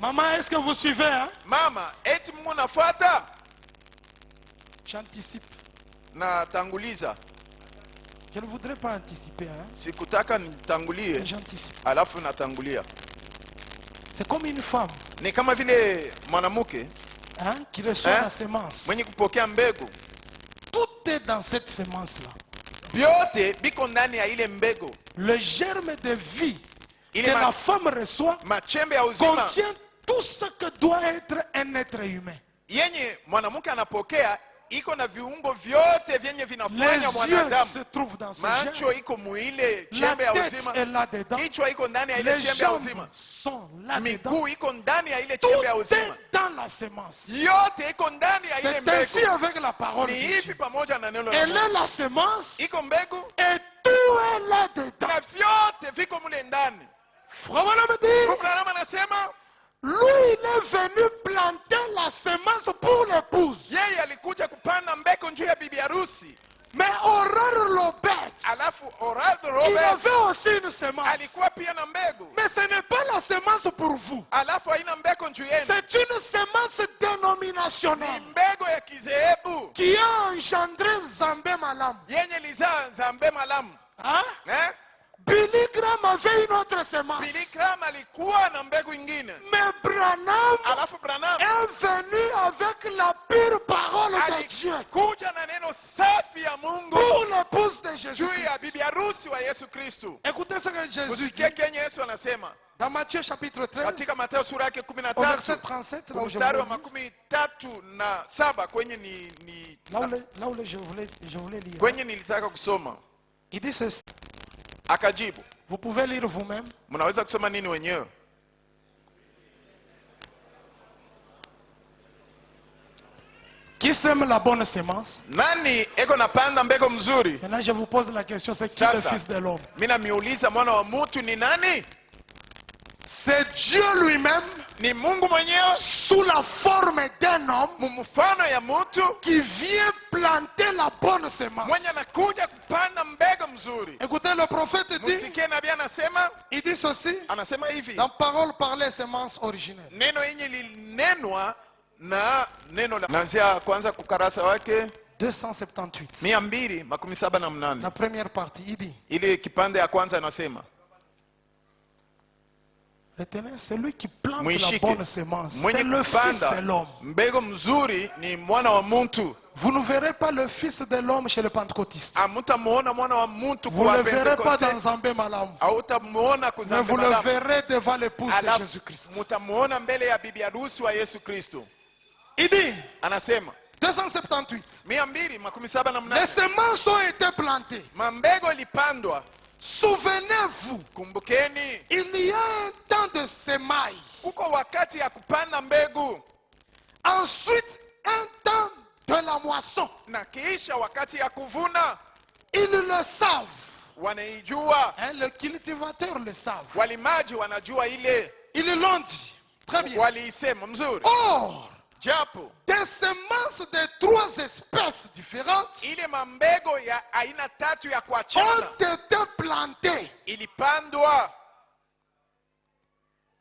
Maman, est-ce que vous suivez? Hein? mama? Eti Mungu nafuata? J'anticipe. Natanguliza, Je ne voudrais pas anticiper. Hein? sikutaka Mais nitangulie, j'anticipe. alafu natangulia. C'est comme une femme, Ni kama vile mwanamke hein, qui reçoit Hein? la semence. mwenye kupokea mbegu. Tout est dans cette semence-là. Vyote biko ndani ya ile mbegu. Le germe de vie Il que est la femme reçoit Machembe ya uzima contient tout ce que doit être un être humain. yenye mwanamke anapokea iko na viungo vyote vyenye Les vinafanya yeux mwanadamu. se trouvent dans ce Macho germe. iko muile La chembe ya tête uzima, est là-dedans. kichwa iko ndani ya ile Les chembe ya jambes uzima, sont là-dedans. miguu iko ndani ya ile Tout chembe ya est uzima, dans la semence. yote iko ndani ya ile C'est ainsi mbegu. avec la parole Ni de hivi Dieu. pamoja na neno la Elle est Mungu, la semence iko mbegu et tout est là-dedans. na vyote viko mule ndani. Frère Branham dit, Abraham anasema lui il est venu planter la semence pour l'épouse. yeye alikuja kupanda mbegu juu ya bibi harusi, Mais Aurore Robert, alafu Oraldo il Robert avait aussi une semence. alikuwa pia na mbegu, Mais ce n'est pas la semence pour vous. alafu haina mbegu juu yenu, C'est une semence ni dénominationnelle mbegu ya kizehebu qui a engendré Zambé Malam. yenye lizaa Zambe Malamu. Hein? Eh? Billy Graham avait une autre semence. Billy Graham alikuwa na mbegu ingine, Mais Branham alafu Branham est venu avec la pure parole de Dieu alikuja na neno safi ya Mungu pour l'épouse de juu Jésus. ya bibi harusi wa Yesu Kristo. Écoutez ce que Jésus dit Usikie kenye Yesu anasema dans Matthieu chapitre 13, katika Mathayo sura yake au verset 13 37, là où je mstari wa voulais, 37 kwenye je voulais lire. kwenye nilitaka kusoma. Il dit ceci. Akajibu, Vous pouvez lire vous-même. mnaweza kusoma nini wenyewe? Qui Qui sème la bonne sémence? Nani eko napanda mbegu mzuri? Maintenant je vous pose la question, c'est qui le Sasa fils de l'homme? mina miuliza mwana wa mutu ni nani? C'est Dieu lui-même, Ni Mungu mwenyewe sous la forme d'un homme, mumfano ya mutu qui vient planter la bonne sémence. mwenye anakuja kupanda mbegu mzuri. Écoutez, le prophète dit, Musikie nabii anasema, il dit ceci, anasema hivi, dans parole parlée, sémence originelle. neno yenye lilinenwa na neno la nanzia kwanza kukarasa wake 278. 278. La première partie, il dit, Ili kipande ya kwanza anasema, retenez, c'est lui qui plante la mwishike bonne sémence. C'est mwenye le fils kupanda de l'homme. mbegu mzuri ni mwana wa muntu. Vous ne verrez pas le fils de l'homme chez les pentecôtistes. Amutamuona mwana wa muntu Vous kwa ne le verrez pas Pentekoste, dans Zambé Malam. hautamuona Mais kuzambe vous le malamu. verrez devant l'épouse de Alafu Jésus-Christ. mutamuona mbele ya bibi harusi wa Yesu Kristo. Il dit, Anasema 278. 278, Les semences ont été plantées. mambego ilipandwa. Souvenez-vous, Kumbukeni, il y a un temps de semaille. kuko wakati ya kupanda mbegu Ensuite, un temps de la moisson. na kisha wakati ya kuvuna. Ils le savent. Wanaijua, Hein, les cultivateurs le savent. walimaji wanajua ile, Ils l'ont dit. Très bien. waliisema mzuri. Or, Japo des semences de 3 espèces différentes ile mambego ya aina tatu ya ont kuachana été plantées. ilipandwa,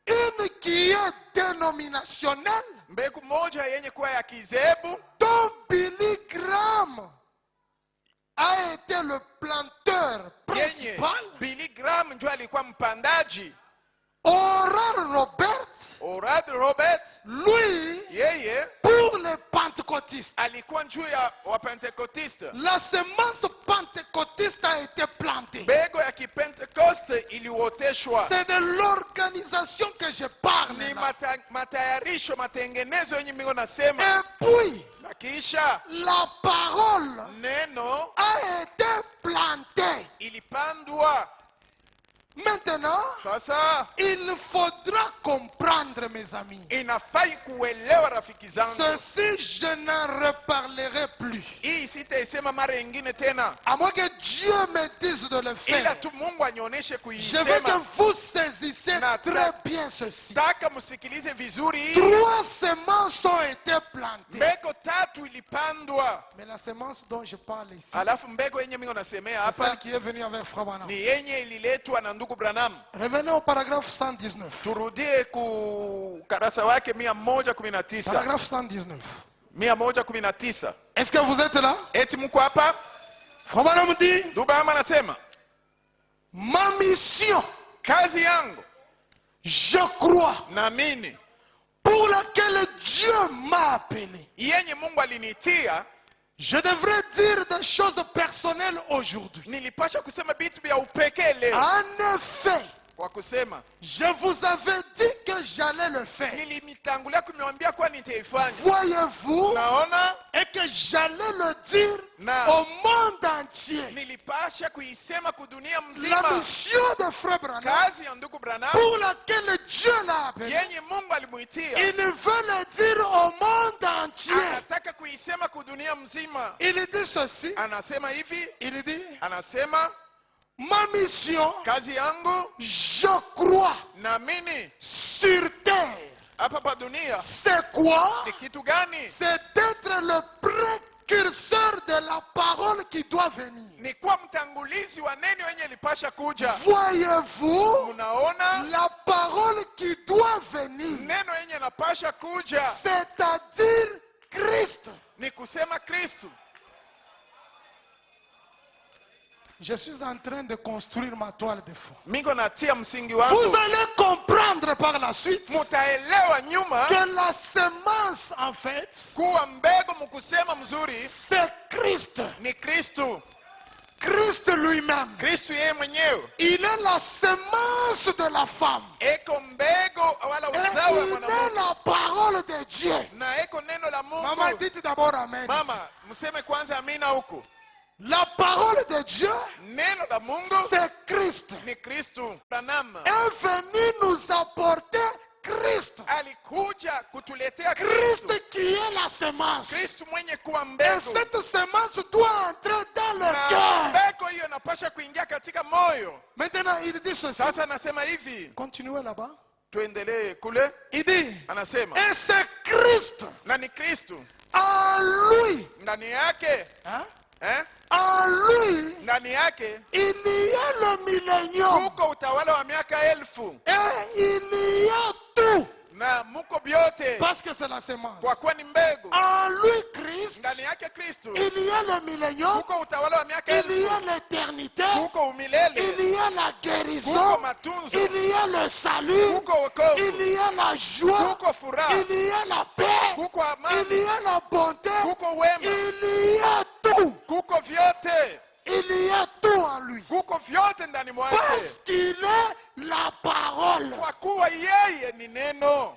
Une qui est dénominationnelle, mbegu moja yenye kuwa ya kizebu, dont Billy Graham a été le planteur yenye principal. Billy Graham ndio alikuwa mpandaji. Oral Robert, Oral Robert lui, yeye pour les pentecôtistes. alikuwa juu ya Wapentekotiste. La semence pentecôtiste a été plantée. Mbegu ya Kipentekoste ilioteshwa. C'est de l'organisation que je parle. Ni là. matayarisho, matengenezo yenye mingo nasema. Et puis, Na kisha la parole neno a été plantée. ilipandwa. Maintenant, Sasa il faudra comprendre, mes amis. inafai kuelewa rafiki zangu. Ceci, je n'en reparlerai plus. Hii sitaisema mara nyingine tena, À moins que Dieu me dise de le ila faire. tu Mungu anionyeshe Je veux que kuisema. vous saisissez Nata- très bien ceci. Taka msikilize vizuri hii. 3 semences ont été plantées. Mbegu tatu ilipandwa. Mais la semence dont je parle ici, Alafu mbegu yenye mingo nasemea c'est celle hapa qui est venue avec Frère Branham. ni yenye ililetwa na ndugu Branham. Revenez au paragraphe 119. Turudie ku karasa wake 119. Paragraphe 119. 119. Est-ce que vous êtes là? Eti mko hapa? Frère Branham dit, Ndugu Branham anasema, ma mission, kazi yangu je crois, naamini pour laquelle Dieu m'a appelé. yenye Mungu alinitia, Je devrais dire des choses personnelles aujourd'hui. nilipasha kusema vitu vya upekee leo. En effet, Kwa kusema je vous avais dit que j'allais le faire. nilimitangulia kumwambia kwa nitaifanya. Voyez-vous, Naona et que j'allais le dire Na- au monde entier. nilipasha kuisema kudunia La mzima, mission de Frère Branham, kazi ya ndugu Branham pour laquelle Dieu l'a appelé, yenye Mungu alimuitia, il veut le dire au monde entier. anataka kuisema kudunia mzima. Il dit ceci, Anasema hivi, il dit, anasema ma mission, kazi yangu je crois, naamini sur terre. hapa pa dunia C'est quoi? ni kitu gani? C'est d'être le précurseur de la parole qui doit venir. Ni kuwa mtangulizi wa neno yenye lipasha kuja. Voyez-vous, Unaona, la parole qui doit venir, neno yenye napasha kuja c'est-à-dire Christ. ni kusema Kristu. Je suis en train de construire ma toile de fond. Miko natia msingi Vous wangu, allez comprendre par la suite mutaelewa nyuma que la semence, en fait, kuwa mbegu mkusema mzuri c'est Christ. ni Kristu. Christ lui-même. Kristu yeye mwenyewe Il est la semence de la femme. eko mbegu wala Et uzao wa il est mwanamke la parole de Dieu. na eko neno la Maman, Mungu. dites d'abord Amen. Mama, mseme kwanza amina huko. La parole de Dieu, Neno la Mungu c'est Christ. ni Kristu. Branham Est venu nous apporter Christ. alikuja kutuletea Christ Kristo. qui est la semence. Kristo mwenye kuwa Et mbegu. cette semence doit entrer dans le Na cœur. mbegu hiyo inapasha kuingia katika moyo. Maintenant, il dit ceci. Sasa anasema hivi, Continuez là-bas. tuendelee kule. Il dit, Anasema et c'est Christ na ni Kristo en lui. ndani yake, Hein? eh? En lui, Ndani yake il y a le millénium. muko utawala wa miaka 1000 Et il y a tout. na muko vyote, Parce que c'est la semence. kwa kuwa ni mbegu. En lui, Christ, Ndani yake Kristo il y a le millénium. muko utawala wa miaka Il y 1000, a l'éternité. muko umilele, Il y a la muko guérison. matunzo, Il y a le salut. muko wokovu, Il y a la joie. muko furaha, Il y a la paix. kuko Il amani, y a la bonté. kuko wema, Il y a tout. kuko vyote, Il y a tout en lui. kuko vyote ndani mwake, Parce qu'il est la parole. kwa kuwa yeye ni neno.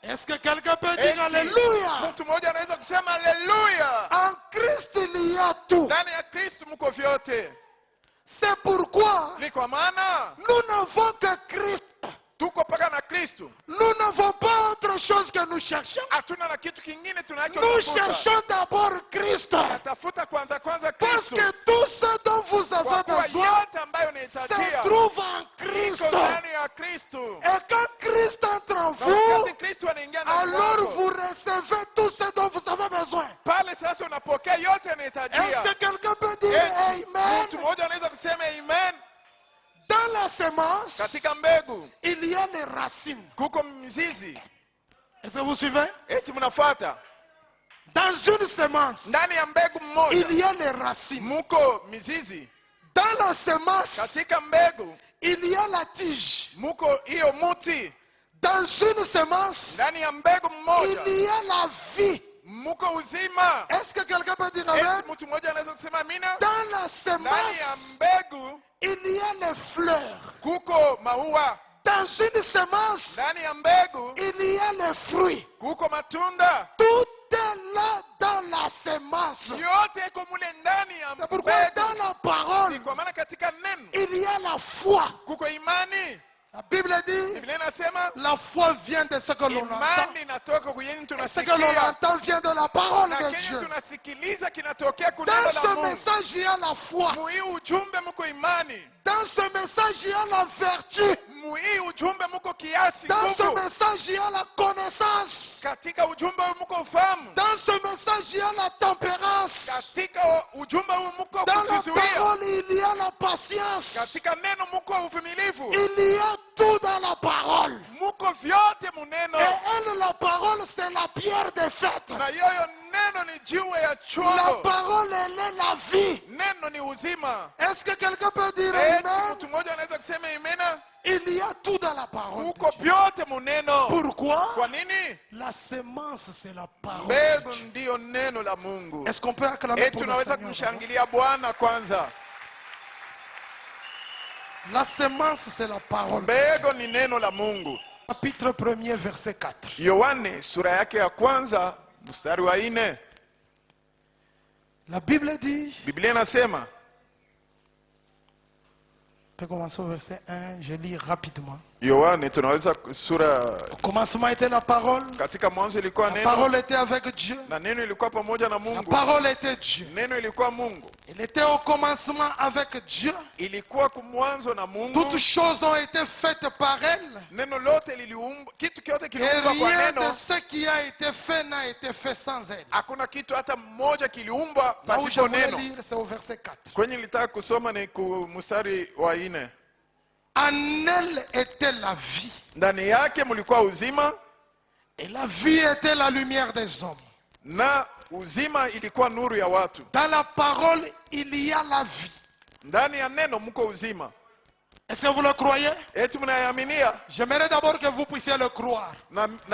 Est-ce que quelqu'un peut dire Eti, Alléluia? mtu mmoja anaweza kusema haleluya. En Christ, il y a tout. Ndani ya Kristo mko vyote. C'est pourquoi Ni kwa maana nous n'avons que Christ. tuko paka na Kristo, Nous n'avons pas autre chose que nous cherchons. hatuna na kitu kingine Nous tunachotafuta. cherchons d'abord Christ. Natafuta kwanza Parce Kristo, que tout ce dont vous kwa avez kuwa besoin yote ambayo se unahitajia trouve en iko Christ. ndani ya Kristo. Et quand Christ entre en Na vous, wakati Kristo anaingia ndani alors mwako, vous recevez tout ce dont vous avez besoin. pale sasa unapokea yote Est-ce unahitajia. que quelqu'un peut dire Amen? Mtu mmoja anaweza kusema amen. Dans la semence, Katika mbegu il y a les racines. kuko mizizi. Est-ce que vous suivez? Eti mnafuata, Dans une semence, ndani ya mbegu mmoja il y a les racines. muko mizizi, Dans la semence, katika mbegu il y a la tige. muko hiyo muti, Dans une semence, ndani ya mbegu mmoja il y a la vie. muko uzima. Est-ce que quelqu'un peut dire Amen? Eti mtu mmoja anaweza kusema amina. Dans la Ndani ya semence, mbegu il y a les fleurs. kuko maua, Dans une semence, ndani ya mbegu il y a les fruits. kuko matunda. Tout est là dans la semence. Yote iko mule ndani ya C'est pourquoi mbegu. dans la parole, Ni kwa maana katika neno il y a la foi. kuko imani. La Bible dit, Biblia inasema la foi vient de ce que l'on entend. imani inatoka kwenye Et ce que l'on tunasikia, entend vient de la parole na de kenye Dieu. tunasikiliza kinatokea Dans kuneno ce la Mungu. message, il y a la foi. Muhii ujumbe muko imani, Dans ce message, il y a la vertu. muhii ujumbe muko kiasi, Dans ce nguvu. message, il y a la connaissance. Katika ujumbe huu muko ufahamu, Dans ce message, il y a la tempérance. katika ujumbe huu muko Dans la kujizuia, parole, il y a la patience. katika neno muko uvumilivu, Il y a tout dans la parole. muko vyote muneno. Et elle, la parole, c'est la pierre de fête. Na yoyo neno ni jiwe ya La chongo, parole, elle est la vie. neno ni uzima. Est-ce que quelqu'un peut dire Eti Amen? mtu mmoja anaweza kusema imena, Il y a tout dans la parole. kuko vyote muneno. Pourquoi? Kwa nini? La semence, c'est la parole. Mbegu ndiyo neno la Mungu. Est-ce qu'on peut acclamer Eti pour le tunaweza Seigneur? kumshangilia Bwana kwanza. La semence, c'est la parole. Mbegu ni neno la Mungu. Chapitre 1er, verset 4. Yohane sura yake ya kwanza mstari wa 4. La Bible dit, Biblia inasema, on peut commencer au verset 1, je lis rapidement. Yohane tunaweza sura, Au commencement était la parole. katika mwanzo ilikuwa La neno parole était avec Dieu. na neno ilikuwa pamoja na La Mungu. parole était Dieu. Neno ilikuwa Mungu. Il était au commencement avec Dieu. Ilikuwa kumwanzo na Mungu. Toutes choses ont été faites par elle. Neno lote liliumbwa, kitu kyote Et kiliumbwa kwa rien neno. de ce qui a été fait n'a été fait sans elle. Hakuna kitu hata mmoja kiliumbwa Là où je pasipo voulais neno. lire, c'est au verset 4. Kwenye nilitaka kusoma ni mstari wa 4. En elle était la vie. Ndani yake mlikuwa uzima, Et la vie était la lumière des hommes. na uzima ilikuwa nuru ya watu. Dans la parole, il y a la vie. Ndani ya neno mko uzima. Est-ce que vous le croyez? Eti mnayaminia? J'aimerais d'abord que vous puissiez le croire.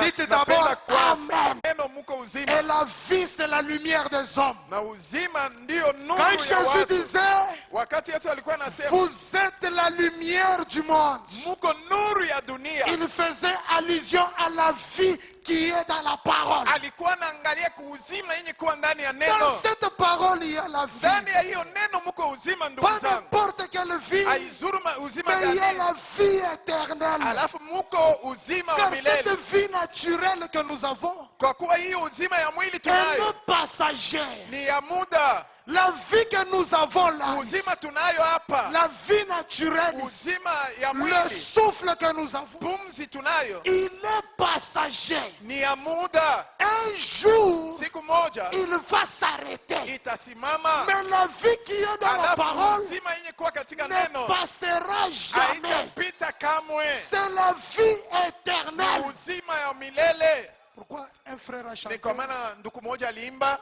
Dites d'abord Napenda kwanza Amen. neno mko uzima, Et la vie, c'est la lumière des hommes. na uzima ndiyo nuru Quand ya Jésus watu. disait, Wakati Yesu alikuwa anasema vous êtes la lumière du monde, mko nuru ya dunia, il faisait allusion à la vie qui est dans la parole. alikuwa anaangalia kuuzima yenye kuwa ndani ya Dans neno. cette parole, il y a la vie. Ndani ya hiyo neno mko uzima, ndugu Pas zangu. n'importe quelle vie, Haizuru uzima mais il y a gani, la vie éternelle. alafu muko uzima wa Car cette milele. vie naturelle que nous avons, Kwa kuwa hiyo uzima ya mwili elle tunayo est passagère. ni ya muda. La vie que nous avons là, Uzima tunayo hapa, la vie naturelle, uzima ya le mwili, souffle que nous avons, pumzi tunayo il est passager. ni ya muda. Un jour, Siku moja il va s'arrêter. itasimama, Mais la vie qui est dans la alafu parole uzima yenye kuwa katika ne neno passera jamais. haitapita kamwe. C'est la vie éternelle. Uzima ya milele. Pourquoi un frère a Ni chanté? kwa maana ndugu moja aliimba,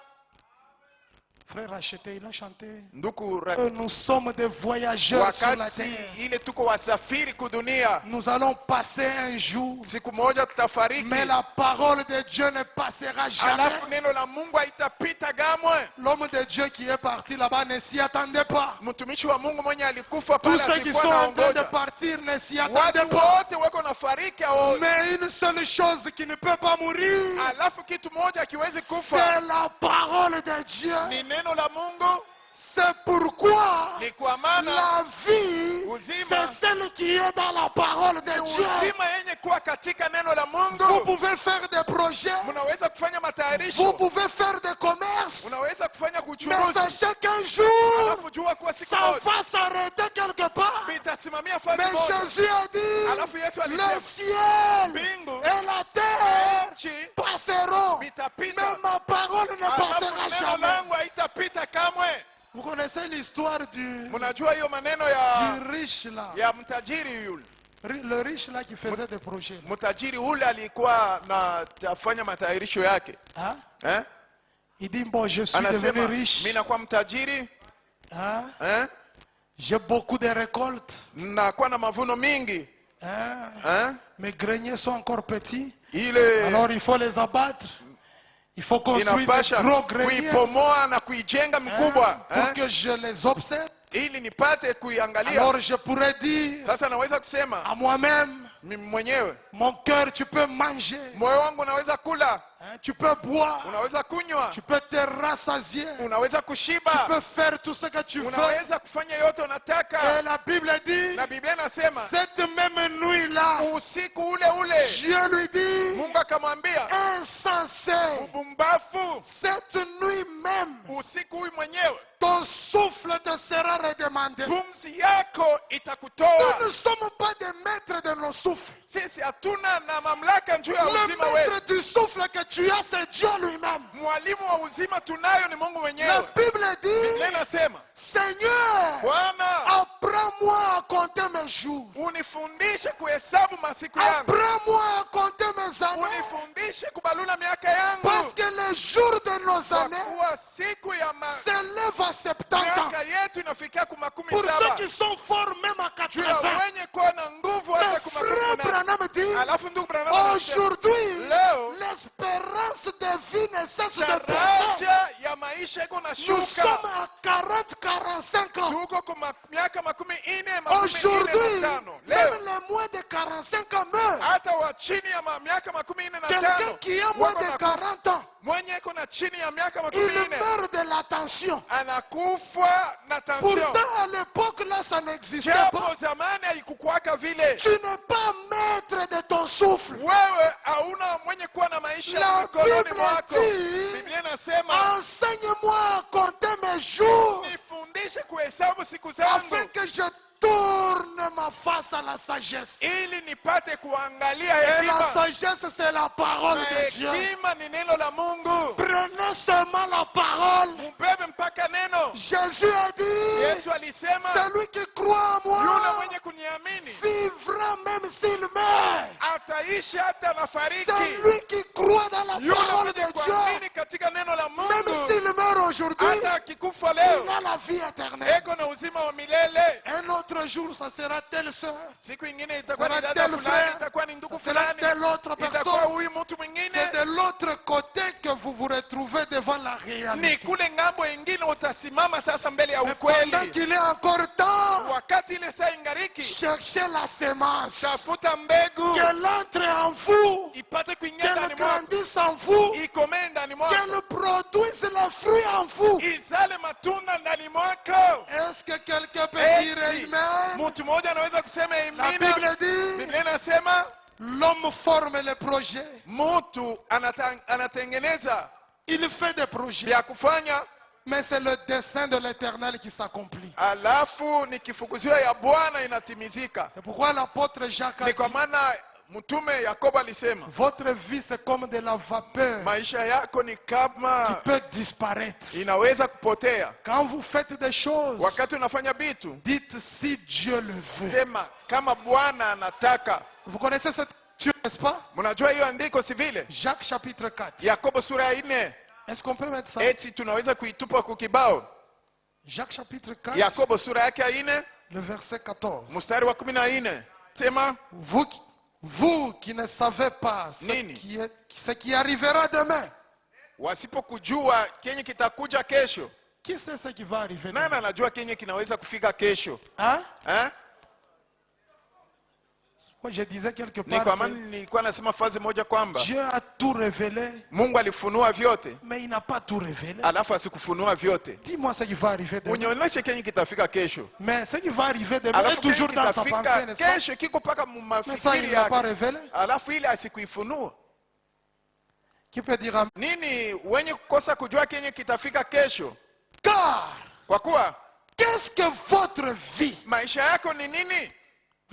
Frère acheté, il a chanté. ndugu Nous sommes des voyageurs sur la wakati terre. ile tuko wasafiri kudunia, Nous allons passer un jour, siku moja tutafariki, mais la parole de Dieu ne passera jamais. alafu neno la Mungu haitapita kamwe. L'homme de Dieu qui est parti là-bas ne s'y attendait pas. Mtumishi wa Mungu mwenye alikufa Tous pale ceux qui asikuwa sont en train de naongoja, partir ne s'y attendaient watu pas. wote wako nafariki au, Mais une seule chose qui ne peut pas mourir, alafu kitu moja akiwezi kufa c'est la parole de Dieu. ni neno la Mungu. C'est pourquoi Ni kwa maana la vie, Uzima. c'est celle qui est dans la parole de Dieu. uzima yenye kuwa katika neno la Vous Mungu. pouvez faire des projets, Munaweza kufanya vous matayarisho, pouvez faire des commerces, unaweza kufanya mais kuchuruzi, sachez qu'un jour, alafu jua kuwa siku ça moja va s'arrêter quelque part. itasimamia fasi Mais moja. Jésus a dit, Alafu Yesu le alisema ciel mbingu et la terre nchi passeront, mais vitapita, ma parole ne alafu passera neno jamais. langu haitapita kamwe. Vous connaissez l'histoire du Mnajua hiyo maneno riche là, ya mtajiri yule. le riche là qui faisait des projets. Mtajiri ule alikuwa na tafanya matayarisho yake Hein? eh? Il dit, bon, je suis devenu Anasema riche, mimi nakuwa mtajiri hein? eh? J'ai beaucoup de récoltes, Nakuwa na mavuno mingi hein? eh? Mes greniers sont encore petits, Ile alors il faut les abattre. Il faut construire des inapasha gros greniers kuipomoa na kuijenga hein, mikubwa pour eh? que je les observe. Ili nipate kuiangalia. Alors je pourrais dire Sasa naweza kusema à moi-même, mimi mwenyewe, mon cœur, tu peux manger, moyo wangu unaweza kula, hein, tu peux boire, unaweza kunywa, tu peux te rassasier, unaweza tu kushiba, peux faire tout ce que tu veux. unaweza kufanya yote unataka. Et la Bible dit, Na Biblia inasema cette même nuit-là, usiku ule ule Dieu lui dit, Mungu akamwambia insensé, mbumbafu, cette nuit même, usiku huyu mwenyewe ton souffle te sera redemandé. pumzi yako Nous itakutoa. ne sommes pas des maîtres de nos souffles. Sisi hatuna na mamlaka juu ya Le uzima wetu. maître du souffle que tu as, c'est Dieu lui-même. Mwalimu wa uzima tunayo ni Mungu La mwenyewe. Bible dit, Biblia inasema Seigneur, Bwana, apprends-moi à compter mes jours. unifundishe kuhesabu masiku yangu, Apprends-moi à compter mes années. unifundishe kubalula miaka yangu, Parce que les jours de nos kwa années kuwa siku ya s'élèvent à 70 ans. miaka yetu inafikia ku makumi Pour ceux saba. qui sont forts même à Juu ya 80. wenye kuwa na nguvu hata Mais ku frère makumi nane. Branham dit, Alafu ndugu Branham anasema, aujourd'hui, leo l'espérance de vie ne cesse de baisser. daraja ya maisha iko Nous sommes nashuka. à 40-45 ans. Tuko kwa miaka makumi ine makumi ine Aujourd'hui, na tano. même Leo les moins de 45 ans meurent. hata wa chini ya miaka makumi ine na Quelqu'un tano qui a moins wako de na 40 ans, mwenye iko na chini ya miaka makumi il ine meurt de la tension. anakufa na tension. Pourtant, à l'époque, là, ça n'existait Japo pas. zamani haikukwaka vile. Tu n'es pas maître de ton souffle. Wewe hauna mwenye kuwa na maisha La mikononi Bible mwako. dit, Biblia inasema enseigne-moi à compter mes jours nifundishe kuhesabu siku afin zangu que je tourne ma face à la sagesse. ili nipate kuangalia Et la hekima. sagesse, c'est la parole Na de Dieu. hekima ni neno la Mungu. Prenez seulement la parole. Mbebe mpaka neno. Jésus a dit, Yesu alisema celui qui croit en yule moi mwenye kuniamini vivra même s'il meurt. ataishi hata anafariki. Celui qui croit dans la Yule parole mwenye de Dieu, kuamini katika neno la même Mungu s'il meurt aujourd'hui, hata akikufa il leo a la vie éternelle. eko na uzima wa milele. Un autre jour, ça sera telle sœur, Siku ingine itakuwa ni sera dada tel fulani, frère, itakuwa ni ndugu ça sera fulani, telle autre itakuwa personne. huyu mtu mwingine. C'est de l'autre côté que vous vous retrouvez devant la Ni réalité. kule ngambo ingine utasimama sasa mbele ya Mais pendant ukweli. qu'il est encore temps, Wakati ile saa ingariki, chercher la sémence. tafuta mbegu Qu'elle entre en vous. ipate kuingia Qu'elle ndani mwako, grandisse en vous. ikomee ndani mwako, Qu'elle produise les fruits en vous. izale matunda ndani mwako. Est-ce que quelqu'un peut dire Eti, Amen? mtu mmoja anaweza kusema La amina? Bible dit, Biblia inasema l'homme forme les projets. mtu anatengeneza Il fait des projets. vya kufanya, Mais c'est le dessein de l'Éternel qui s'accomplit. alafu ni kifukuzio ya Bwana inatimizika. C'est pourquoi l'apôtre Jacques a Ni kwa dit, maana mtume Yakobo alisema votre vie c'est comme de la vapeur maisha yako ni qui kama peut disparaître. inaweza kupotea. Quand vous faites des choses, Wakati unafanya vitu, dites si Dieu le veut. sema kama Bwana anataka. Vous connaissez cette Dieu, n'est-ce pas? Mnajua hiyo andiko si vile? Jacques chapitre 4. Yakobo sura ya 4. Est-ce qu'on peut mettre ça? Eti tunaweza kuitupa kwa kibao. Jacques chapitre 4, Yakobo sura yake ya 4 le verset 14. mstari wa 14. Sema Vous qui ne savez pas Nini? ce qui arrivera demain. wasipokujua kenye kitakuja kesho. Qui sait ce qui va arriver Nani demain? anajua kenye kinaweza kufika kesho? Hein? Eh? Moi, je disais quelque Ni kwa part maana que nilikuwa nasema fazi moja kwamba Dieu a tout révélé, Mungu alifunua vyote, mais il n'a pas tout révélé. alafu asikufunua vyote. Dis-moi ce qui va arriver demain. Unionyeshe kenye kitafika kesho. Mais ce qui va arriver demain est Alafu kenye toujours dans sa pensée, kitafika n'est-ce pas? kesho kiko paka Mais ça, il mafikiri n'a pas yake. révélé. Alafu ile asikuifunua. Qui peut dire amen? Nini wenye kukosa kujua kenye kitafika kesho? Car, Kwa kuwa qu'est-ce que votre vie? maisha yako ni nini?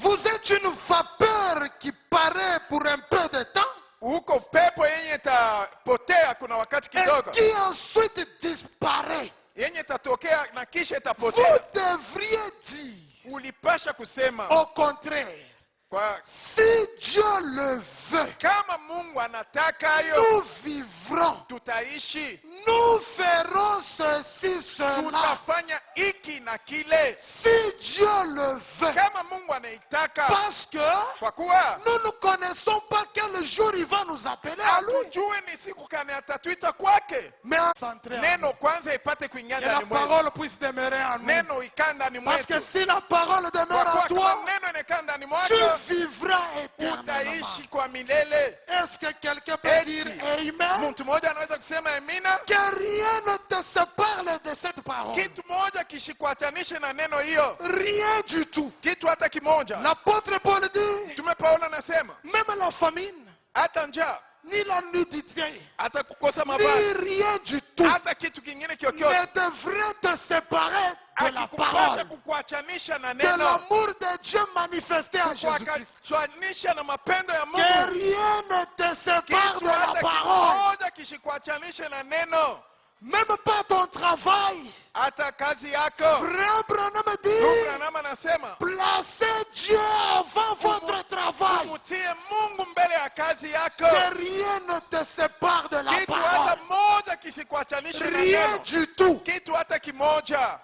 Vous êtes une vapeur qui paraît pour un peu de temps Huko pepo yenye itapotea kuna wakati et kidogo, qui ensuite disparaît. yenye itatokea na kisha Vous itapotea. devriez dire, Ulipasha kusema au contraire, kwa si Dieu le veut, kama Mungu anataka hayo nous vivrons, tutaishi, nous ferons ceci, cela. tutafanya hiki na kile Si Dieu le veut, kama Mungu anaitaka, parce que kwa kuwa nous ne connaissons pas quel jour il va nous appeler à lui. hatujue ni siku gani atatuita kwake. Mais centré en nous. Neno kwanza ipate kuingia Que la ndani mwetu, parole puisse demeurer en nous. neno ikaa ndani Parce que mwetu, si la parole kwa demeure en kuwa toi, kama neno inakaa ndani tu mwako vivras éternellement. utaishi kwa milele. Est-ce que quelqu'un peut Eti, dire Amen? mtu mmoja anaweza kusema amina. Que rien ne te sépare de cette parole. Kitu moja kishikuachanishe na neno hiyo, Rien du tout. kitu hata kimoja. L'apôtre Paul dit, Mtume Paulo anasema même la famine, hata njaa, ni la nudité, hata kukosa ni mavazi, rien du tout hata kitu kingine kyokyote ne devrait te séparer de la akikupasha parole, kukuachanisha na de neno, l'amour de Dieu manifesté en Jésus-Christ. kukuachanisha na mapendo ya Que Mungu. rien ne te sépare Kitu de la hata parole. kimoja kishikuachanishe na neno, Même pas ton travail. hata kazi yako. Frère Branham Ndugu dit, Branham anasema placez Dieu avant votre travail. umutie Mungu mbele ya kazi yako. Que rien ne te sépare de la Kitu hata parole. moja kisikuachanishe na Rien neno, du tout. kitu hata kimoja.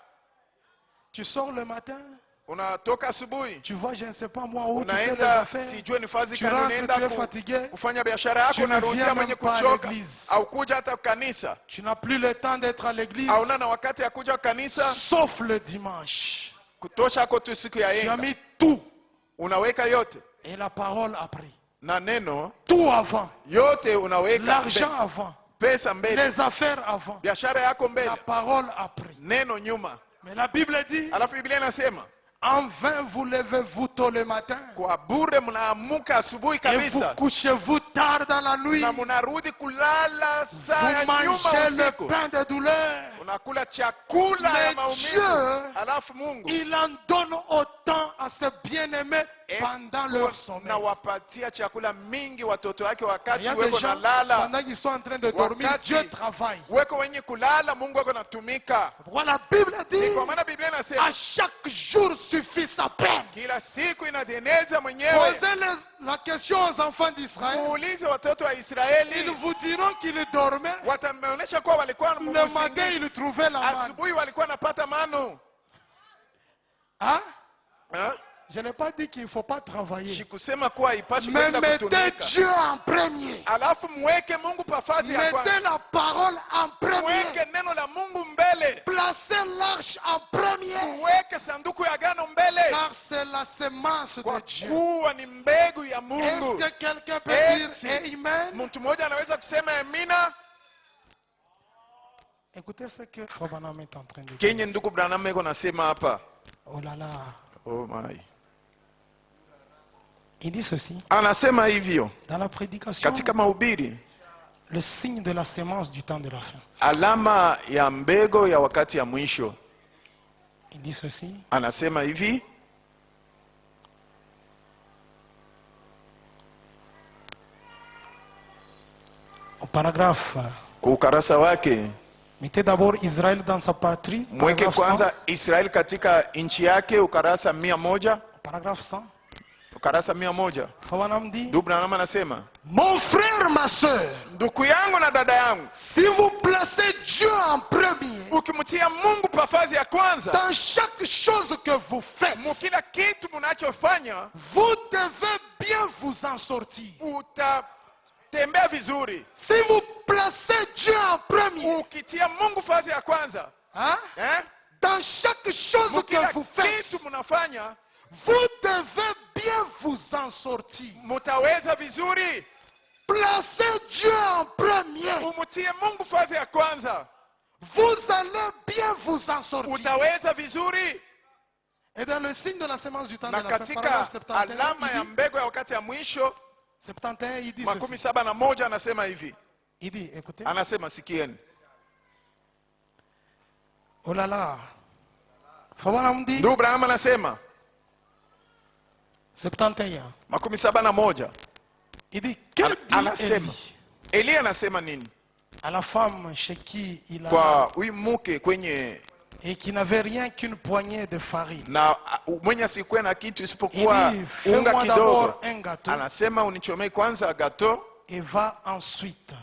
Tu sors le matin, Unatoka asubuhi tu vois, je ne sais pas moi où tu fais les unaenda affaires. sijue ni fazi Tu gani, rentres, unaenda tu es fatigué. kufanya biashara Tu yako, ne unarudia viens mwenye même pas à kuchoka, l'église. au kuja hata kanisa, Tu n'as plus le temps d'être à l'église, hauna na wakati ya kuja kanisa, sauf le dimanche. kutosha ako tu siku ya Tu as yenga, mis tout. unaweka yote Et la parole a pris. na neno Tout avant. yote unaweka L'argent mbele, avant. pesa mbele, Les affaires avant. biashara yako mbele, La parole a pris. neno nyuma. Mais la Bible dit, Alafu Biblia inasema en vain vous levez-vous tôt le matin kwa bure mnaamuka asubuhi et vous kabisa couchez-vous tard dans la nuit. na mnarudi kulala saa ya Vous nyuma mangez le usiku, pain de douleur. unakula chakula ya Mais maumivu. Dieu, Alafu Mungu il en donne autant à ses bien-aimés pendant leur sommeil. nawapatia chakula mingi watoto wake Il wakati y a des weko gens, nalala, pendant qu'ils sont en train de dormir, Wakati- Dieu travaille. weko wenye kulala, Mungu weko natumika. Pourquoi la Bible dit, Kwa maana Biblia inasema à chaque jour suffit sa peine. kila siku inatengeneza mwenyewe. Posez la question aux enfants d'Israël. Muulize watoto wa Ils Israeli, vous diront qu'ils dormaient. watameonyesha kuwa walikuwa Le matin, usingizi. ils trouvaient la manne. Asubuhi walikuwa napata manu. Hein? Ha? Je n'ai pas dit qu'il ne faut pas travailler. Sikusema kuwa haipashi Mais kwenda mettez kutumika. Dieu en premier. Alafu mweke Mungu pafazi ya Mettez kwanza. la parole en premier. Mweke neno la Mungu mbele. Placez l'arche en premier. Mweke sanduku ya agano mbele. Car c'est la semence Kwa de Dieu. kuwa ni mbegu ya Est-ce Mungu. que quelqu'un peut Eti. dire Amen? Mtu mmoja anaweza kusema amina? Écoutez ce que Frère Branham est en train de dire. Kenye ndugu Branham eko nasema hapa. Oh là là. Oh my. Il dit ceci. Anasema hivyo Dans la prédication, katika mahubiri, le signe de la sémence du temps de la fin. alama ya mbego ya wakati ya mwisho. Il dit ceci. Anasema hivi, Au paragraphe, kwa ukarasa wake, mettez d'abord Israël dans sa patrie. mweke Paragraphe 100. kwanza Israeli katika nchi yake, ukarasa 100. Paragraphe 100. Ukarasa 100. Frère Branham dit, Ndugu Branham anasema, mon frère, ma soeur, ndugu yangu na dada yangu, si vous placez Dieu en premier, ukimtia Mungu pafazi ya kwanza, dans chaque chose que vous faites, mukila kitu munachofanya, vous devez bien vous en sortir. utatembea vizuri. Si vous placez Dieu en premier, Ukitia Mungu fazi ya kwanza, hein, dans chaque chose que mukila vous faites, kitu munafanya, vous devez bien vous en sortir. mutaweza vizuri. Placez Dieu en premier, Umutie Mungu fazi ya kwanza, vous allez bien vous en sortir. utaweza vizuri. Et dans le signe de la sémence du temps de Na la fin, katika paragraphe 71, alama ya mbegu ya wakati ya mwisho 71, il dit makumi ceci. 71 anasema hivi, Il dit, écoutez, anasema sikieni, oh là là, Frère Branham dit, ndugu Branham anasema 71, makumi 71, il dit, que dit anasema Élie Elia anasema nini à la femme chez qui il a kwa huyu mke kwenye et qui n'avait rien qu'une poignée de farine. na mwenye asikuwe na kitu Il isipokuwa dit, unga fais-moi kidogo. d'abord un gâteau Anasema unichomee kwanza gato et va ensuite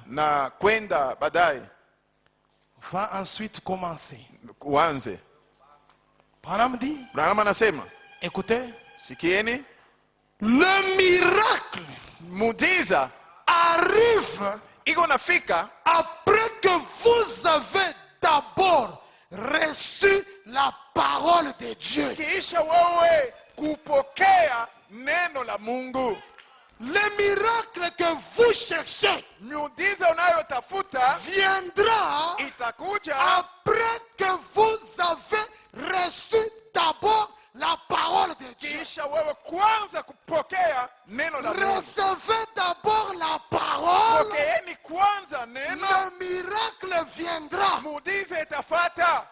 commencer. Uanze. Branham dit, Branham anasema écoutez, sikieni, le miracle muujiza arrive iko nafika après que vous avez d'abord reçu la parole de Dieu. kiisha wewe kupokea neno la Mungu. Le miracle que vous cherchez Miujiza unayotafuta viendra itakuja après que vous avez reçu d'abord la parole de Dieu. kiisha wewe kwanza kupokea neno la Mungu. Recevez d'abord la parole, Pokeeni kwanza neno, le miracle viendra. muujiza itafata.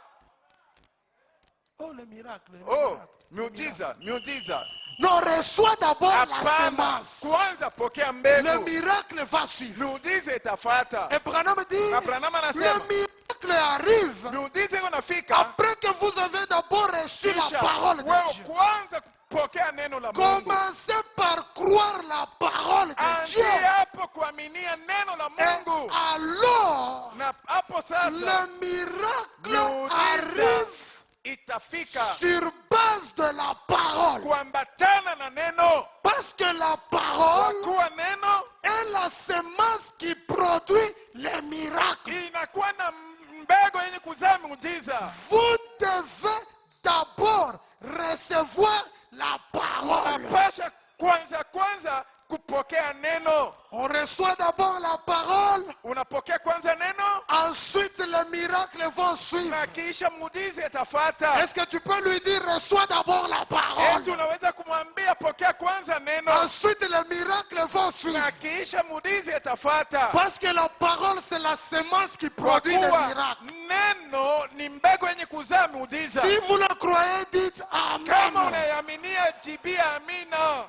Oh, le miracle. Le Oh, miracle. miujiza. Non, reçois d'abord la Hapana, semence. kwanza pokea Le mbegu, miracle va suivre. miujiza itafata. Et Branham dit, Na Branham le anasema miracle arrive miujiza iko nafika après que vous avez d'abord reçu la kisha parole de wewe Dieu. kwanza kupokea neno la Mungu. Commencez par croire la parole de Dieu. Anzie hapo kuaminia neno la Et Mungu, alors, na hapo sasa le miracle miujiza arrive itafika sur base de la parole. kuambatana na neno, Parce que la kwa parole kuwa neno est la semence qui produit les miracles. inakuwa na mbegu yenye kuzaa miujiza. Vous devez d'abord recevoir la parole. Unapasha kwanza kupokea neno. On reçoit d'abord la parole, Unapokea kwanza neno ensuite les miracles vont suivre. na kisha muujiza itafata. Est-ce que tu peux lui dire, reçois d'abord la parole, Eti unaweza kumwambia pokea kwanza neno ensuite les miracles vont suivre. na kisha muujiza itafata. Parce que la parole, c'est la semence qui Kwa produit les kuwa miracles. neno ni mbegu yenye kuzaa miujiza. Si vous le croyez, dites Kama Amen. unayaminia, jibia amina.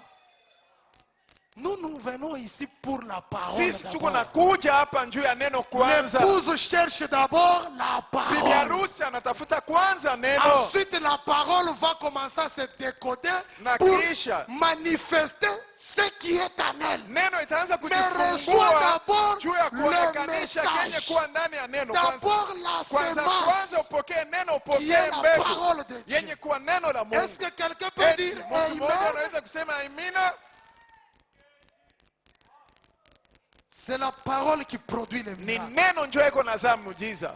Nous venons ici pour la parole. Sisi tuko d'abord. nakuja hapa njuu ya neno kwanza. L'épouse cherche d'abord la Bibi parole. harusi anatafuta kwanza neno. Ensuite, la parole va commencer à se décoder Na pour kisha manifester ce qui est en elle. neno itaanza reçoit kujifungua d'abord juu ya le kuonekanisha kenye message. kuwa ndani ya neno. D'abord la Kwanza semence upokee neno, qui est upokee la mbegu parole de Dieu. yenye kuwa neno la Est-ce Mungu. que quelqu'un peut Eti dire mtu mmoja Amen? anaweza kusema amina? C'est la parole qui produit les Ni miracles. neno njoo iko nazaa muujiza.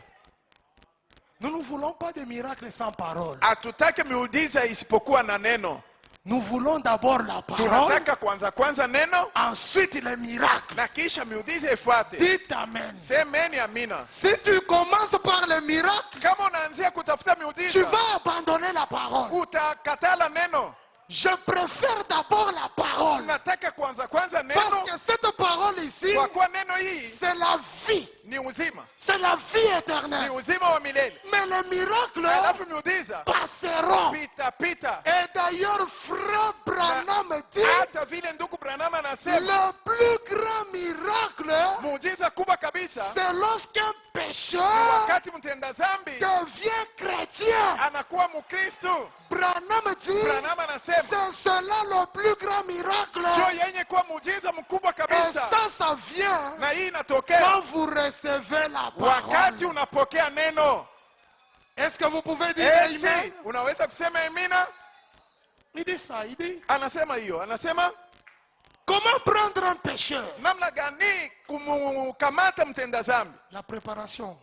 Nous ne voulons pas de miracles sans parole. Hatutaki miujiza isipokuwa na neno. Nous voulons d'abord la parole, Tunataka kwanza neno ensuite les miracles. na kisha miujiza ifuate. Dites Amen. Semeni amina. Si tu commences par les miracles, Kama unaanzia kutafuta tu miujiza, vas abandonner la parole. utakatala neno. Je préfère d'abord la parole. Nataka kwanza Parce neno, que cette parole ici, kwa kuwa neno hii c'est la vie. ni uzima, C'est la vie ni éternelle. uzima wa milele. Mais les miracles Alafu miujiza passeront. pita. Et d'ailleurs, frère Branham dit, Hata vile ndugu Branham anasema le plus grand miracle, muujiza kubwa kabisa c'est lorsqu'un pécheur wakati mtenda dhambi devient chrétien. anakuwa Mkristo. Branham dit, Branham anasema c'est cela le plus grand miracle. njoo yenye kuwa muujiza mkubwa Et kabisa, ça vient na hii quand inatokea vous recevez la wakati parole. unapokea neno. Est-ce que vous pouvez dire Eti Amen? unaweza kusema amina? Il dit ça, il dit, Anasema hiyo, anasema comment prendre un pécheur? namna gani kumkamata mtenda dhambi. La préparation.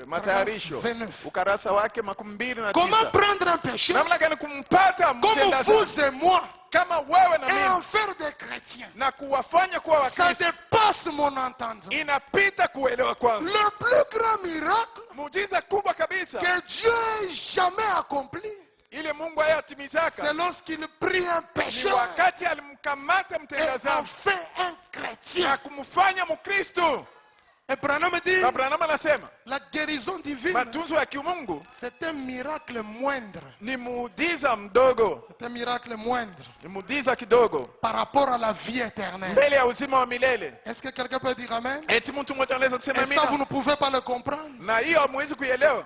Matayarisho 29. ukarasa wake 29. Comment prendre un pécheur Namna gani kumpata comme mtenda dhambi vous et moi kama wewe na et mimi, en faire des chrétiens? na kuwafanya kuwa Ça Wakristo. dépasse mon entendement. Inapita kuelewa kwangu. Le plus grand miracle Muujiza kubwa kabisa que Dieu ait jamais accompli, ile Mungu ayatimizaka c'est lorsqu'il prie un ni pécheur wakati alimkamata et mtenda en dhambi fait un chrétien. na kumfanya Mkristo. Et Branham dit, Na Branham anasema la guérison divine, matunzo ya kimungu c'est un miracle moindre. ni muujiza mdogo, C'est un miracle moindre ni muujiza kidogo par rapport à la vie éternelle. mbele ya uzima wa milele. Est-ce que quelqu'un peut dire Amen? Eti mtu mmoja anaweza kusema Et ça, vous amina? ne pouvez pas le comprendre. Na hiyo hamwezi kuielewa.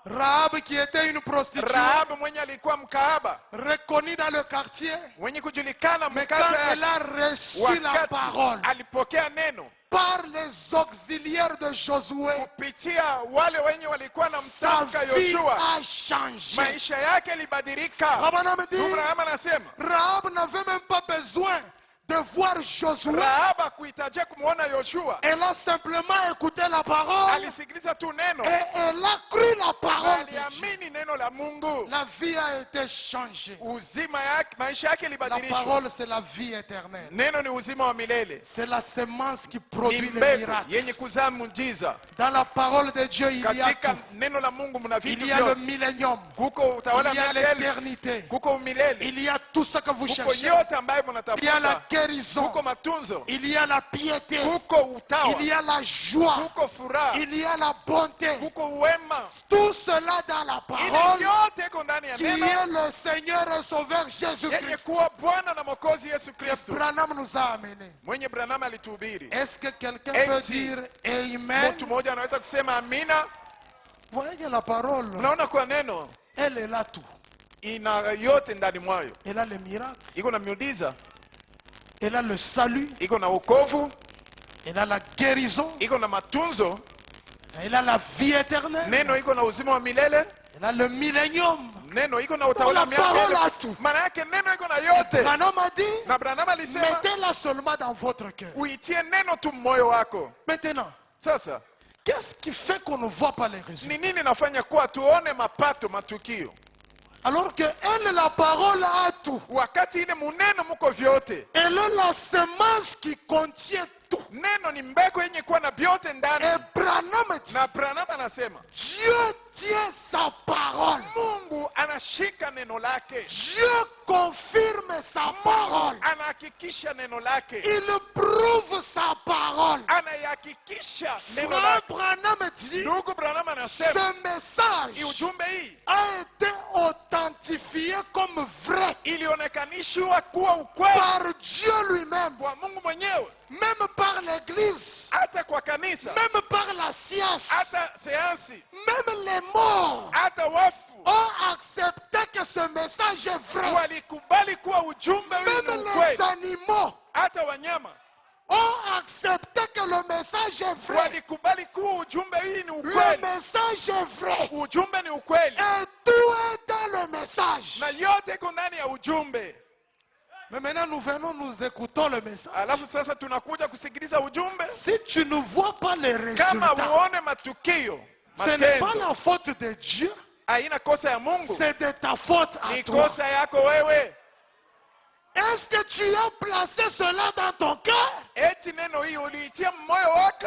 Rahab, qui était une prostituée, Rahab mwenye alikuwa mkahaba, reconnue dans le quartier, mwenye kujulikana mais quand mkata elle yake, a reçu la wakati parole alipokea neno par les auxiliaires de Josué, kupitia wale wenye walikuwa na sa mtamka vie Yoshua, a changé. maisha yake ilibadilika. Abraham dit, Abraham anasema Rahab n'avait même pas besoin de voir Josué. Rahab hakuhitajia kumwona Yoshua, Elle a simplement écouté la parole alisikiliza tu neno, et elle a cru la parole de Dieu. aliamini neno la Mungu, La vie a été changée. uzima yake, maisha yake La ilibadilishwa. parole, c'est la vie éternelle. Neno ni uzima wa milele, C'est la semence qui ni produit les mbegu miracles. yenye kuzaa muujiza. Dans la parole de Dieu, il y a Katika tout. neno la Mungu mna vitu Il y a le vyote. millénium. Kuko utawala Il y a miaka elfu, l'éternité. kuko milele, Il y a tout ce que vous kuko cherchez. yote ambayo Il y a la mnatafuta, guérison. kuko matunzo, Il y a la piété. kuko utawa, Il y a la joie. kuko furaha, Il y a la bonté. kuko wema. Tout cela dans la Ile parole yote iko ndani ya qui neno est le Seigneur et Sauveur yenye Jésus-Christ. kuwa Bwana na Mwokozi Yesu Kristo, Branham nous a amenés. mwenye Branham alituhubiri. Est-ce que quelqu'un Eti. peut dire Amen? Mtu mmoja anaweza kusema amina. Vous voyez que la parole, Unaona, kwa neno elle est là tout. ina yote ndani mwayo, Elle a le miracle. iko na miujiza, Elle a le salut. iko na wokovu, Elle a la guérison. iko na matunzo. Elle a la vie éternelle. Neno iko na uzima wa milele, Elle a le millénium. neno iko na utawala La miaka parole a elfu. tout. Maana yake neno iko na yote. Branham a dit, Na Branham alisema mettez-la seulement dans votre cœur. uitie neno tu moyo wako. Maintenant, Sasa qu'est-ce qui fait qu'on ne voit pas les résultats? ni nini nafanya kuwa tuone mapato matukio, Alors que elle, la parole a tout. wakati ile muneno muko vyote? Elle est la semence qui contient tout. Neno ni mbeko yenye kuwa na vyote ndani. Et Branham dit, Na Branham anasema Dieu tient sa parole. Mungu anashika neno lake, Dieu confirme sa parole. anahakikisha neno lake, Il prouve sa parole. anaihakikisha neno Frère lake. Branham dit, Ndugu Branham anasema ce message ujumbe hii a été authentifié comme vrai ilionekanishwa kuwa ukweli par Dieu lui-même, kwa Mungu mwenyewe, même par l'Église, hata kwa kanisa, même par la science, hata sayansi, même les morts hata wafu ont accepté que ce message est vrai. walikubali kuwa ujumbe huu Même ni les ukweli. animaux Hata wanyama ont accepté que le message est vrai. walikubali kuwa ujumbe hii ni Le ukweli. message est vrai. Ujumbe ni ukweli Et tout est dans le message. na yote iko ndani ya ujumbe. Mais maintenant, nous venons, nous écoutons le message. Alafu sasa tunakuja kusikiliza ujumbe. Si tu ne vois pas les Kama résultats, uone matukio, ce n'est pas matendo, la faute de Dieu, haina kosa ya Mungu, c'est de ta faute à ni toi. kosa yako wewe. Est-ce que tu as placé cela dans ton cœur? Eti neno hii uliitia moyo wako?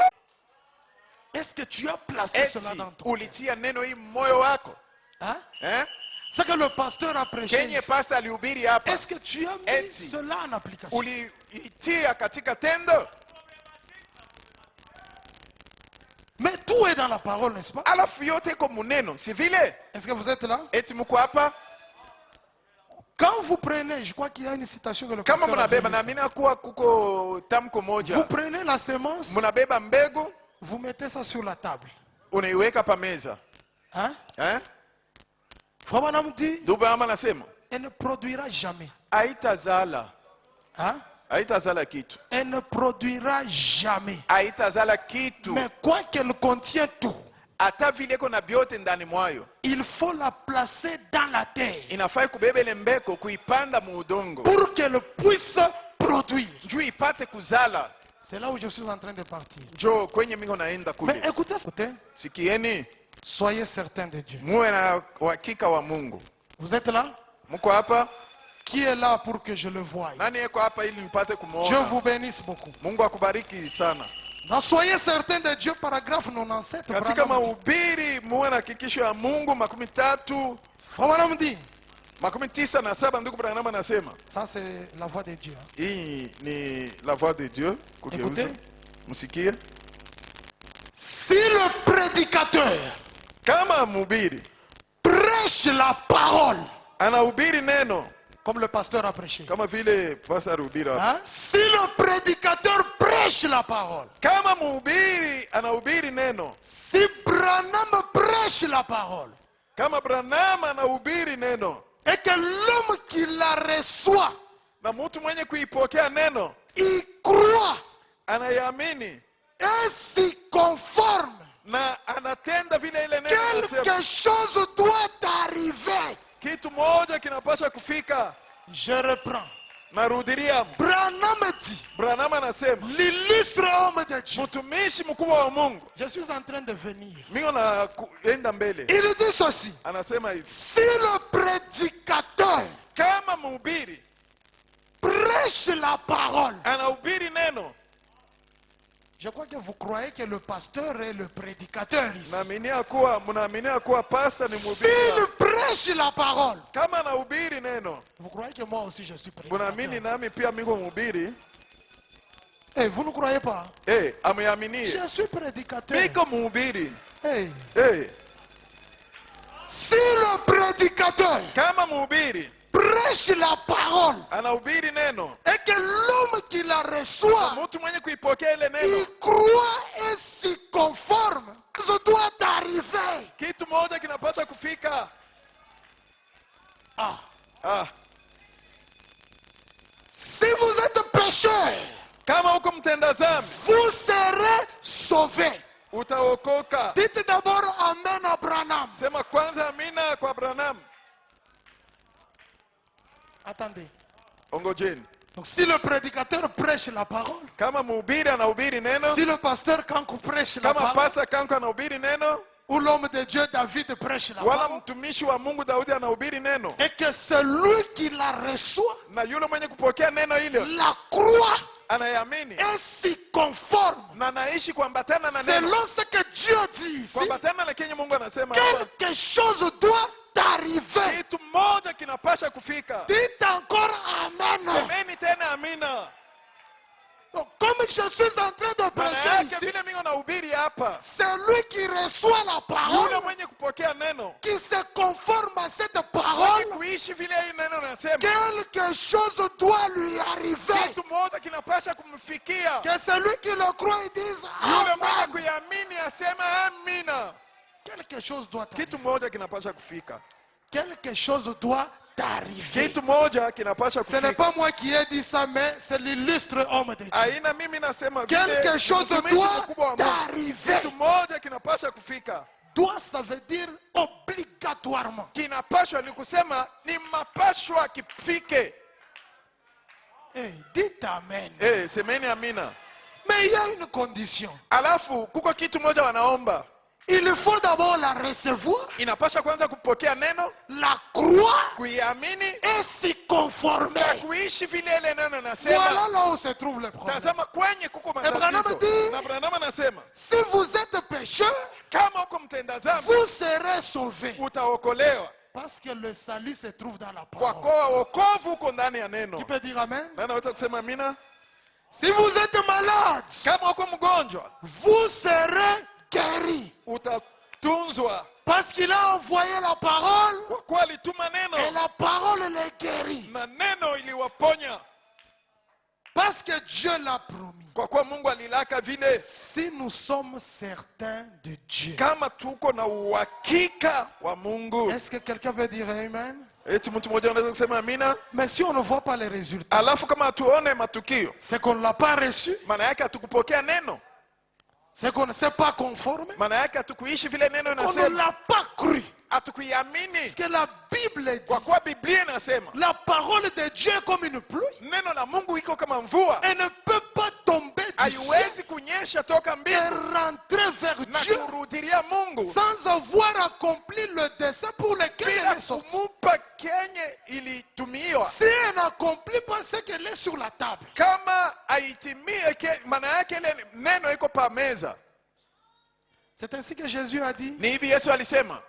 Est-ce que tu as placé cela Eti dans ton cœur? ulitia neno hii moyo wako? Hein? Eh? Ce que le pasteur a prêché Kenye ici. pasta alihubiri hapa, Est-ce que tu as mis Eti. cela en application? uliitia katika tendo? Mais tout est dans la parole, n'est-ce pas? Alafu yote iko muneno, si vile? Est-ce que vous êtes là? Eti mko hapa? Quand vous prenez, je crois qu'il y a une citation que le Kama pasteur a munabeba, dit na ici. mimi nakuwa kuko tamko Vous moja, prenez la semence, munabeba mbegu, vous mettez ça sur la table. unaiweka pa meza. Hein? Eh? Frère Branham dit, Ndugu Branham anasema elle ne produira jamais. haitazala, Hein? haitazala kitu, Elle ne produira jamais. haitazala kitu, Mais quoi qu'elle contient tout, hata vile iko na vyote ndani mwayo. il faut la placer dans la terre Inafai kubeba ile mbeko kuipanda muudongo pour qu'elle puisse produire. juu ipate kuzala. C'est là où je suis en train de partir. Jo kwenye miko naenda Mais kule. écoutez, écoutez, Sikieni, soyez certains de Dieu. muwe na uhakika wa Mungu. Vous êtes là? Mko hapa? Qui est là pour que je le voie? Nani yeko hapa ili nipate Dieu kumuona? vous bénisse beaucoup. Mungu akubariki sana. Dans Soyez certains de Dieu, paragraphe 97. Katika Branham dit. mahubiri muwe na hakikisho ya Mungu 13 Frère Branham dit, 97, ndugu Branham anasema ça c'est la voix de Dieu. Hein. hii ni la voix de Dieu. Kugeuza, Écoutez. msikie. Si le prédicateur Kama mhubiri prêche la parole, anahubiri neno comme le pasteur a prêché, kama vile pastor anahubiri hapa. hein? Si le prédicateur prêche la parole, Kama mhubiri anahubiri neno, si Branham prêche la parole, kama Branham anahubiri neno, et que l'homme qui la reçoit na mtu mwenye kuipokea neno y croit anayamini et s'y conforme, na anatenda vile ile neno inasema, quelque chose doit arriver. kitu moja kinapaswa kufika. Je reprends. Narudiria, Branham dit, Branham anasema l'illustre homme de Dieu. mtumishi mkubwa wa Mungu, Je suis en train de venir. mimi naenda mbele, Il dit ceci. anasema hivi, Si le prédicateur kama mhubiri prêche la parole, anahubiri neno, je crois que vous croyez que le pasteur est le prédicateur ici. mnaaminia kuwa pastor ni S'il mhubiri. prêche la parole, Kama anahubiri neno, vous croyez que moi aussi je suis mnaamini prédicateur. nami pia miko mhubiri. Eh, vous ne croyez pas? Ameaminie Je suis prédicateur. miko mhubiri. Eh, Eh, si le prédicateur kama mhubiri prêche la parole anahubiri neno, et que l'homme qui la reçoit mtu mwenye kuipokea ile y neno, croit et s'y conforme, ça doit arriver. kitu moja kinapaswa kufika. Ah, Si vous êtes pécheur, kama uko mtenda dhambi vous serez sauvés. utaokoka. Dites d'abord Amen à Branham. Sema kwanza amina kwa Branham. Attendez. Ongojeni, Donc si le prédicateur prêche la parole, kama mhubiri anahubiri neno, si le pasteur Kanku prêche la kama parole, pastor Kanko anahubiri neno, ou l'homme de Dieu David prêche la wala parole, mtumishi wa Mungu Daudi anahubiri neno, et que celui qui la reçoit na yule mwenye kupokea neno hilo la croit anayamini et s'y conforme na anaishi kuambatana na neno selon ce que Dieu Dieu dit ici, kwamba tena na kenye Mungu anasema hapa, quelque chose doit arriver. kitu moja kinapasha kufika. Dites encore Amen. Semeni tena amina. Donc, comme je suis en train de Maana prêcher yake ici, vile mimi nahubiri hapa, celui qui reçoit la yule parole, mwenye kupokea neno, qui se conforme à cette mwenye parole, kuishi vile hii neno nasema, quelque chose doit lui arriver. kitu moja kinapasha kumfikia. Que celui qui le croit, il dise Yule mwenye Amen. kuiamini aseme amina. Quelque chose doit arriver. Kitu moja kinapasha kufika. Quelque chose doit arriver. Kitu moja kinapasha Ce n'est kufika. pas moi qui ai dit ça, mais c'est l'illustre homme de Dieu. Aina mimi nasema vile Quelque chose mtumishi doit mkubwa wa Mungu. arriver. Kitu moja kinapasha kufika. Doit, ça veut dire obligatoirement. Kinapashwa ni kusema ni mapashwa kifike. Dites Amen. Semeni amina. Mais il y a une condition. Alafu kuko kitu moja wanaomba. Il faut d'abord la recevoir, Inapasha kwanza kupokea neno, la croire kuiamini et s'y conformer. na kuishi vile ile neno nasema. Voilà là où se trouve le problème. Tazama kwenye kuko Branham matatizo. dit- Na Branham anasema Si vous êtes pécheur, kama uko mtenda dhambi vous serez sauvé. utaokolewa, Parce que le salut se trouve dans la kwa parole. kuwa wokovu uko ndani ya neno. Tu peux dire Amen? Na naweza kusema amina. Si vous êtes malade, Kama uko mgonjwa vous serez guéri. utatunzwa, Parce qu'il a envoyé la parole kwa kuwa alituma et neno la parole les guérit. na neno iliwaponya, Parce que Dieu l'a promis. kwa kuwa Mungu alilaka vile. Si nous sommes certains de Dieu, Kama tuko na uhakika wa Mungu, est-ce que quelqu'un peut dire Amen? eti mtu mmoja anaweza kusema amina. Mais si on ne voit pas les résultats, Alafu kama hatuone matukio, c'est qu'on ne l'a pas reçu, maana yake hatukupokea neno, c'est qu'on ne s'est pas conformé, maana yake hatukuishi vile neno on ne inasema, l'a pas cru. hatukuiamini, Parce que la Bible kwa dit, kuwa Biblia inasema la parole de Dieu est comme une pluie. neno la Mungu iko kama mvua, Elle ne peut pas tomber du ciel haiwezi kunyesha toka et mbingu rentrer vers na Dieu kurudilia Mungu sans avoir accompli le dessein pour lequel bila elle est sortie. kumupa kenye ilitumiwa. Si elle n'accomplit pas ce qu'elle est sur la table, Kama haitimie, maana yake ile neno iko pa meza. c'est ainsi que Jésus a dit. Ni hivi Yesu alisema.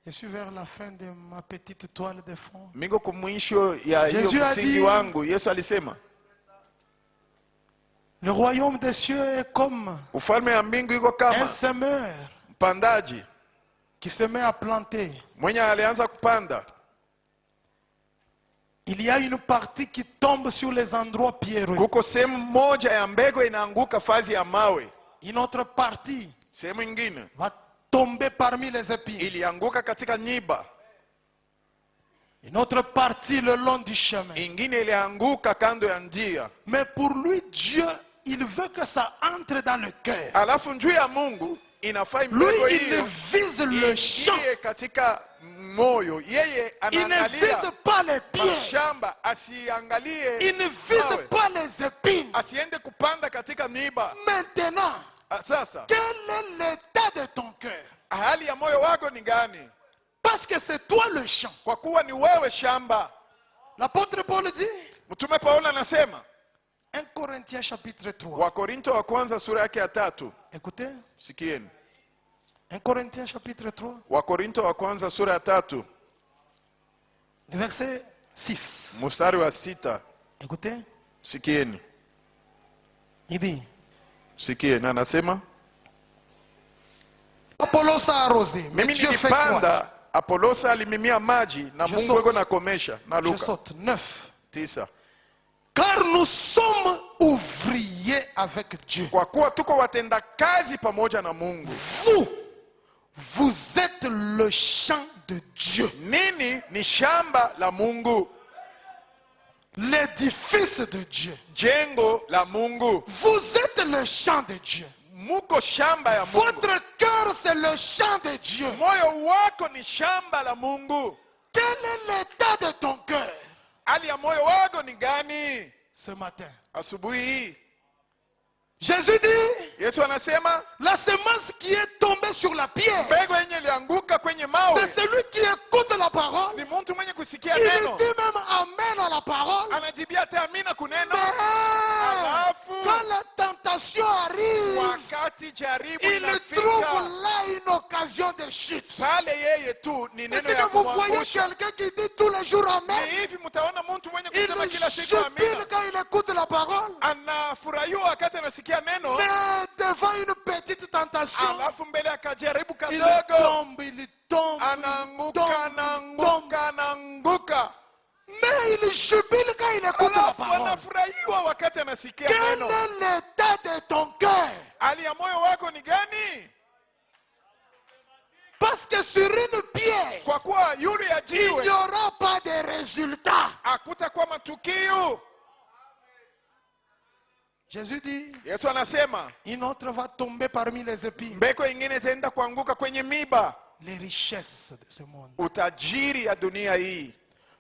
Je suis vers la fin de ma petite toile de fond. Miko kumwisho ya hiyo Yesu msingi adi- wangu. Yesu alisema Le royaume des cieux est comme ufalme ya mbingu iko un kama semeur mpandaji qui se met à planter. mwenye alianza kupanda. Il y a une partie qui tombe sur les endroits pierreux. Kuko sehemu moja ya mbegu inaanguka fazi ya mawe, Une autre partie sehemu ingine va tomber parmi les épines. ilianguka katika nyiba, Une autre partie le long du chemin. ingine ilianguka kando ya njia. Mais pour lui, Dieu, il veut que ça entre dans le cœur. Alafu njuu ya Mungu inafaa Lui, mbegu il hiyo vise le champ. iingie katika moyo. Yeye Il ne anaangalia vise pas les pieds. mashamba, asiangalie Il ne vise mawe. pas les épines. Asiende kupanda katika miiba. Maintenant, Sasa quel est l'état de ton cœur? hali ya moyo wako ni gani? Parce que c'est toi le champ. Kwa kuwa ni wewe shamba. L'apôtre Paul dit, Mtume Paulo anasema 1 Corinthiens chapitre 3. Wakorinto wa kwanza sura yake ya 3. Écoutez, Sikieni. 1 Corinthiens chapitre 3, Wakorinto wa kwanza sura ya 3 le verset 6. mstari wa 6. Écoutez, Sikieni. il dit, Sikieni anasema Apollos a arrosé, mais mimi Dieu fait croître. nilipanda, Apolosa alimimia maji na Je Mungu saute. yuko nakomesha. Na Je Luka saute, 9. 9. Car nous sommes ouvriers avec Dieu. Kwa kuwa tuko watenda kazi pamoja na Mungu. Vous êtes le champ de Dieu. Nini ni shamba la Mungu? L'édifice de Dieu. Jengo la Mungu. Vous êtes le champ de Dieu. Muko shamba ya Mungu. Votre cœur, c'est le champ de Dieu. Moyo wako ni shamba la Mungu. Quel est l'état de ton cœur Hali ya moyo wako ni gani? ce matin? Asubuhi hii Jésus dit, Yesu anasema la semence qui est tombée sur la pierre, mbegu yenye ilianguka kwenye mawe c'est celui qui écoute la parole. ni mtu mwenye kusikia Il neno, dit même Amen à la parole. anajibia hata amina kuneno. Mais Alafu quand la tentation arrive, wakati jaribu il inafika, trouve trouve là une occasion de chute. pale yeye tu ni Et neno si ya vous voyez kumwangusha. quelqu'un qui dit tous les jours Amen, Ni hivi mtaona mtu mwenye kusema il kila siku amina, jubile quand il écoute la parole. anafurahiwa wakati anasikia neno, Mais devant une petite tentation, alafu mbele akajaribu il kadogo, tombe, il tombe, anaanguka. mais il jubile quand il écoute la Alafu parole. anafurahiwa wakati anasikia Quel neno. est l'état de ton cœur? Hali ya moyo wako ni gani? Parce que sur une pierre, Kwa kuwa yule ya il n'y jiwe aura pas de résultat. hakutakuwa matukio. Jésus dit, Yesu anasema une autre va tomber parmi les épines. mbeko ingine itaenda kuanguka kwenye miba. Les richesses de ce monde. Utajiri ya dunia hii.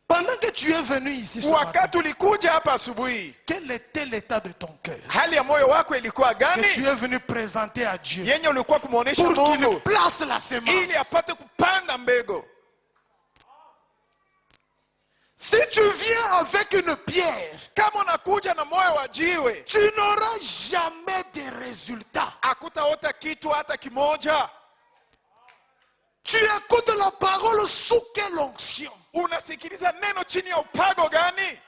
Pendant que tu es venu ici ce matin, Wakati ulikuja hapa asubuhi, quel était l'état de ton cœur hali ya moyo wako ilikuwa que gani? tu es venu présenter à Dieu Yenye ulikuwa kumuonesha pour qu'il Mungu place la semence? ili apate kupanda mbegu. Si tu viens avec une pierre, Kama unakuja na moyo wa jiwe, tu n'auras jamais de résultat. hakutaota kitu hata kimoja. Tu écoutes la parole sous quelle onction? Unasikiliza neno chini ya upago gani?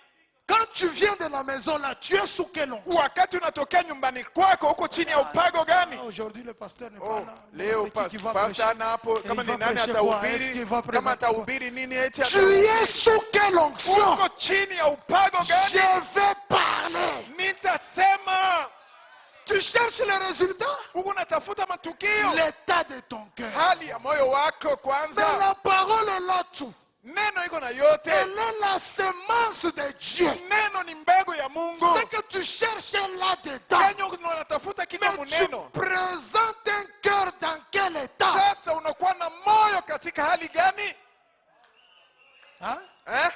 Quand tu viens de la maison là, tu es sous quelle onction? Wakati unatokea nyumbani kwako huko chini ya upago gani? Aujourd'hui le pasteur n'est pas Oh, là. leo C'est qui va pastor prêcher? ana hapo, Et kama il ni va nani prêcher quoi? Est-ce qu'il atahubiri, va kama présenter quoi? atahubiri nini eti Tu es sous quelle onction? uko chini ya upago gani? Je vais parler. Nitasema. Tu cherches les résultats? Huko unatafuta matukio. L'état de ton cœur. Hali ya moyo wako Mais kwanza. la parole est là tout. Neno iko na yote. Elle est la semence de Dieu. Neno ni mbegu ya Mungu. Ce que tu cherches là-dedans. Kenye unatafuta kile Mais tu muneno. présentes un cœur dans quel état? Sasa unakuwa na moyo katika hali gani? Hein? Eh?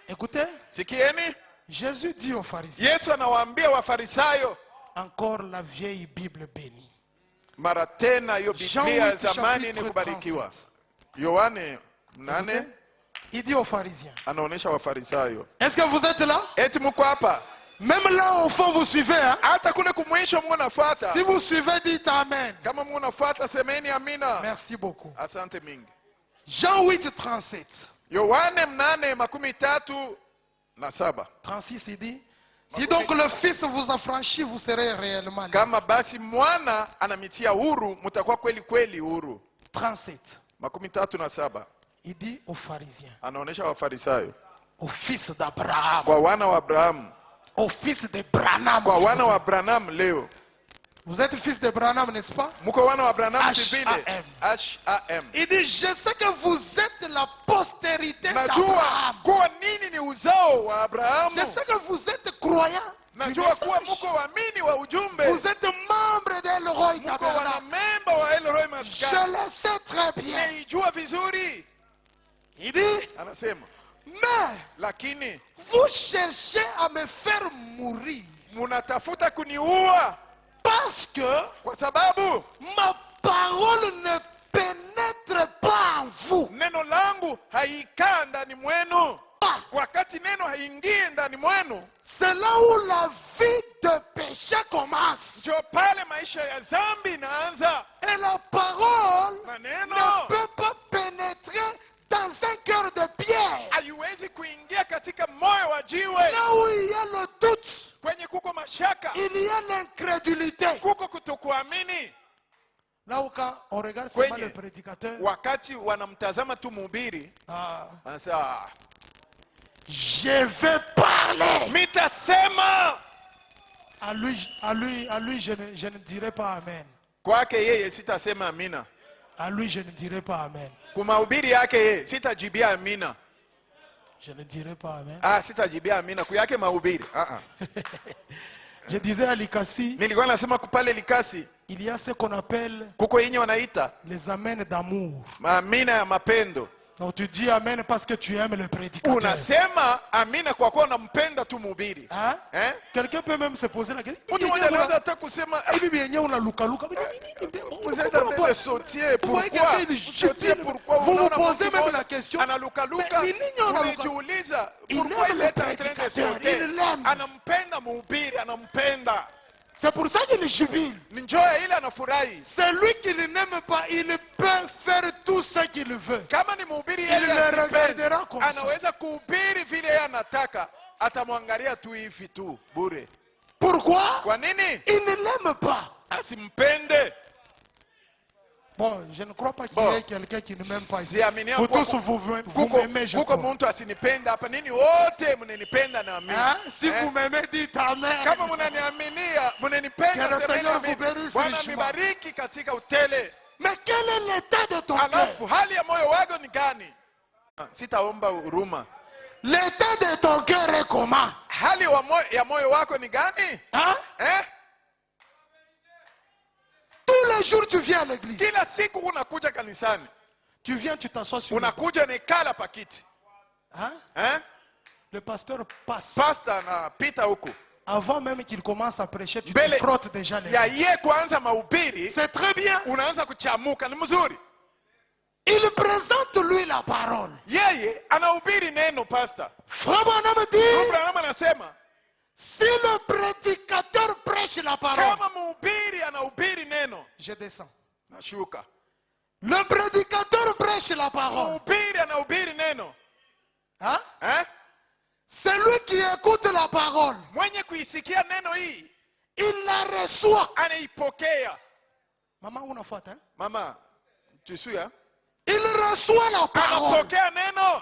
Écoutez, Sikieni. Jésus dit aux pharisiens, Yesu anawaambia Wafarisayo, encore la vieille Bible bénie. mara tena hiyo Jean Biblia ya 8, zamani ni chapitre kubarikiwa. 37. Yohane Écoutez, 8 il dit aux pharisiens, anaonesha Wafarisayo, est-ce que vous êtes là? eti mko hapa? Même là au fond vous suivez, hein? Hata kule kumwisho Mungu nafuata. Si vous suivez, dites Amen. Kama Mungu nafuata semeni amina. Merci beaucoup. Asante mingi. Jean 8, 37. Yohane 8:37. 36, il dit, si donc le Fils vous affranchit, vous serez réellement libre. Kama basi mwana anamitia huru, mtakuwa kweli kweli huru. 37. 37 Il dit aux pharisiens, anaonesha Wafarisayo, aux fils d'Abraham, kwa wana wa Abrahamu, aux fils de Branham. kwa wana wa Branham leo. Vous êtes fils de Branham, n'est-ce pas? Mko wana wa Branham si vile? H-A-M. HAM. Il dit, je sais que vous êtes la postérité Najua d'Abraham. kuwa nini ni uzao wa Abrahamu. Je sais que vous êtes croyants. du Najua kuwa message. mko waamini wa ujumbe. Vous êtes membre d'Elroy Mko Tabernacle. wanamemba wa Elroy Je Maskani. le sais très bien. Naijua vizuri. Il dit, Anasema, mais lakini vous cherchez à me faire mourir munatafuta kuniua parce que kwa sababu ma parole ne pénètre pas en vous. neno langu haikaa ndani mwenu. Wakati neno haingii ndani mwenu, C'est là où la vie de péché commence. ndio pale maisha ya dhambi inaanza. Et la parole Maneno ne peut pas pénétrer dans un cœur de pierre. haiwezi kuingia katika moyo wa jiwe. Là où il y a le doute, Kwenye kuko mashaka, il y a l'incrédulité. kuko kutokuamini. Là où quand on regarde seulement Kwenye le prédicateur, wakati wanamtazama tu mhubiri, anasema je vais parler. mitasema. À lui, je ne dirai pas Amen. Kwake yeye sitasema amina. À lui, je ne dirai pas Amen. Kwa mahubiri yake yeye sitajibia amina. Je ne dirai pas Amen. Sitajibia amina kwa yake mahubiri. Je disais à Likasi, Nilikuwa nasema kupale Likasi, il y a ce qu'on appelle kuko yenye wanaita les amens d'amour. amina ya mapendo. Donc tu dis Amen parce que tu aimes le prédicateur. Unasema amina kwa kuwa unampenda tu mhubiri. Hein? Eh? Quelqu'un peut même se poser la question. Mtu mmoja anaweza hata kusema Vous vous êtes en train de sauter. Pourquoi? Vous vous posez même la question. Analukaluka. Mais ni nini analuka? Unajiuliza Il pourquoi aime il le est en train de prédicateur, sauter? il l'aime. Anampenda mhubiri, anampenda. C'est pour ça qu'il jubile. Ni njoo ya ile anafurahi. C'est lui qui ne n'aime pas, il peut faire tout ce qu'il veut. Kama ni mhubiri Il yeye le asipende, regardera comme ça. anaweza kuhubiri vile yeye anataka, atamwangalia tu hivi tu bure. Pourquoi? Kwa nini? Il ne l'aime pas. Asimpende. Bon, je ne crois pas qu'il Bon. y ait quelqu'un qui ne m'aime pas. Siaminia Vous kuwa tous vous kuko m'aimez, je kuko crois. mtu asinipenda hapa. Nini wote mnanipenda na mimi. Hein? Si vous m'aimez, dites Amen. Kama mnaniaminia, mnanipenda, Que le semeni Seigneur amini. vous bénisse Bwana richement. mibariki katika utele. Mais quel est l'état de ton cœur? Alafu hali ya moyo wako ni gani? Sitaomba huruma. L'état de ton cœur est comment? Hali ya moyo wako ni gani? Hein? Tous les jours tu viens à l'église. Kila siku unakuja kanisani. Tu viens, tu t'assois sur le banc. Unakuja nikala pakiti. Hein? Le pasteur passe. Pastor anapita huko. Avant même qu'il commence à prêcher, tu te Mbele frottes déjà les ya mains. ye kuanza mahubiri, C'est très bien. unaanza kuchamuka. Ni mzuri. Il présente lui la parole. Yeye anahubiri neno pastor. Frère Branham dit, Branham anasema si le prédicateur prêche la parole, kama mhubiri anahubiri neno, je descends. nashuka. Le prédicateur prêche la parole. Mhubiri anahubiri neno. Hein? C'est lui qui écoute la parole. Mwenye kuisikia neno hii, Il la reçoit. anaipokea. Maman, unafuata, hein? Mama, tu suis hein? Il reçoit la parole. Anapokea neno.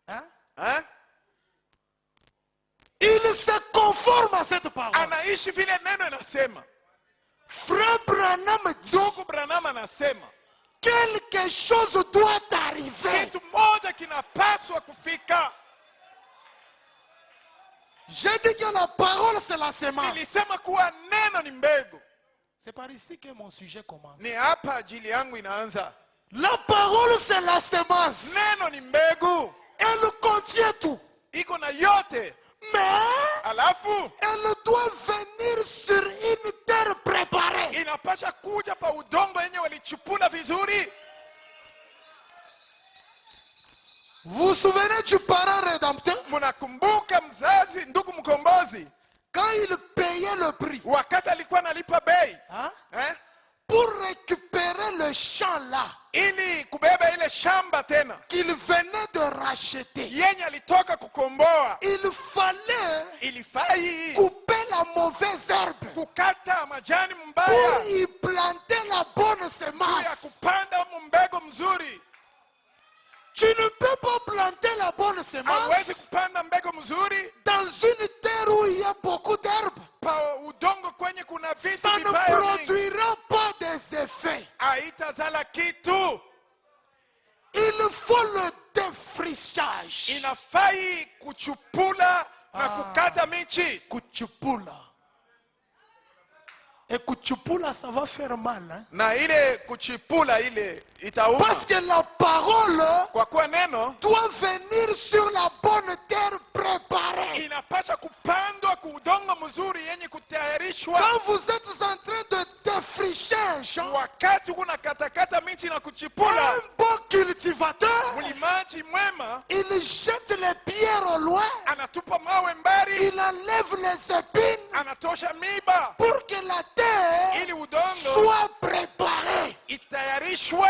Hein? Il se conforme à cette parole. Anaishi vile neno inasema. Frère Branham dit, Ndugu Branham anasema quelque chose doit arriver. kitu moja kinapaswa kufika. J'ai dit que la parole c'est la semence. Nilisema kuwa neno ni mbegu. C'est par ici que mon sujet commence. Ni hapa ajili yangu inaanza. La parole c'est la semence. Neno ni mbegu. Elle contient tout. Iko na yote. Mais Alafu elle doit venir sur une terre préparée. inapasha kuja pa udongo yenye walichupula vizuri. Vous vous souvenez du parent rédempteur? Mnakumbuka mzazi ndugu mkombozi Quand il payait le prix, wakati alikuwa analipa bei, hein? Pour récupérer le champ là ili kubeba ile shamba tena qu'il venait de racheter, yenye alitoka kukomboa, il fallait ilifai couper la mauvaise herbe kukata majani pour mbaya y planter la bonne juu ya semence. kupanda mbegu mzuri. Tu ne peux pas planter la bonne Hawezi semence kupanda mbegu mzuri dans une terre où il y a beaucoup d'herbes. pa udongo kwenye kuna vitu Ça ne vibaya mingi. produira pas des effets. Haitazala kitu. Il faut le défrichage. Inafai kuchupula na kukata michi. Kuchupula. Et kuchupula, ça va faire mal. Hein? Na ile kuchipula ile itauma. Parce que la parole Kwa kuwa neno doit venir sur la bonne terre préparée. inapasha kupandwa ku udongo mzuri yenye kutayarishwa. Quand vous êtes en train de défricher un champ, Wakati kuna katakata miti na kuchipula, un bon cultivateur, mlimaji mwema il jette les pierres au loin, anatupa mawe mbali, il enlève les épines anatosha miba pour que la terre ili udongo soit préparée. itayarishwe.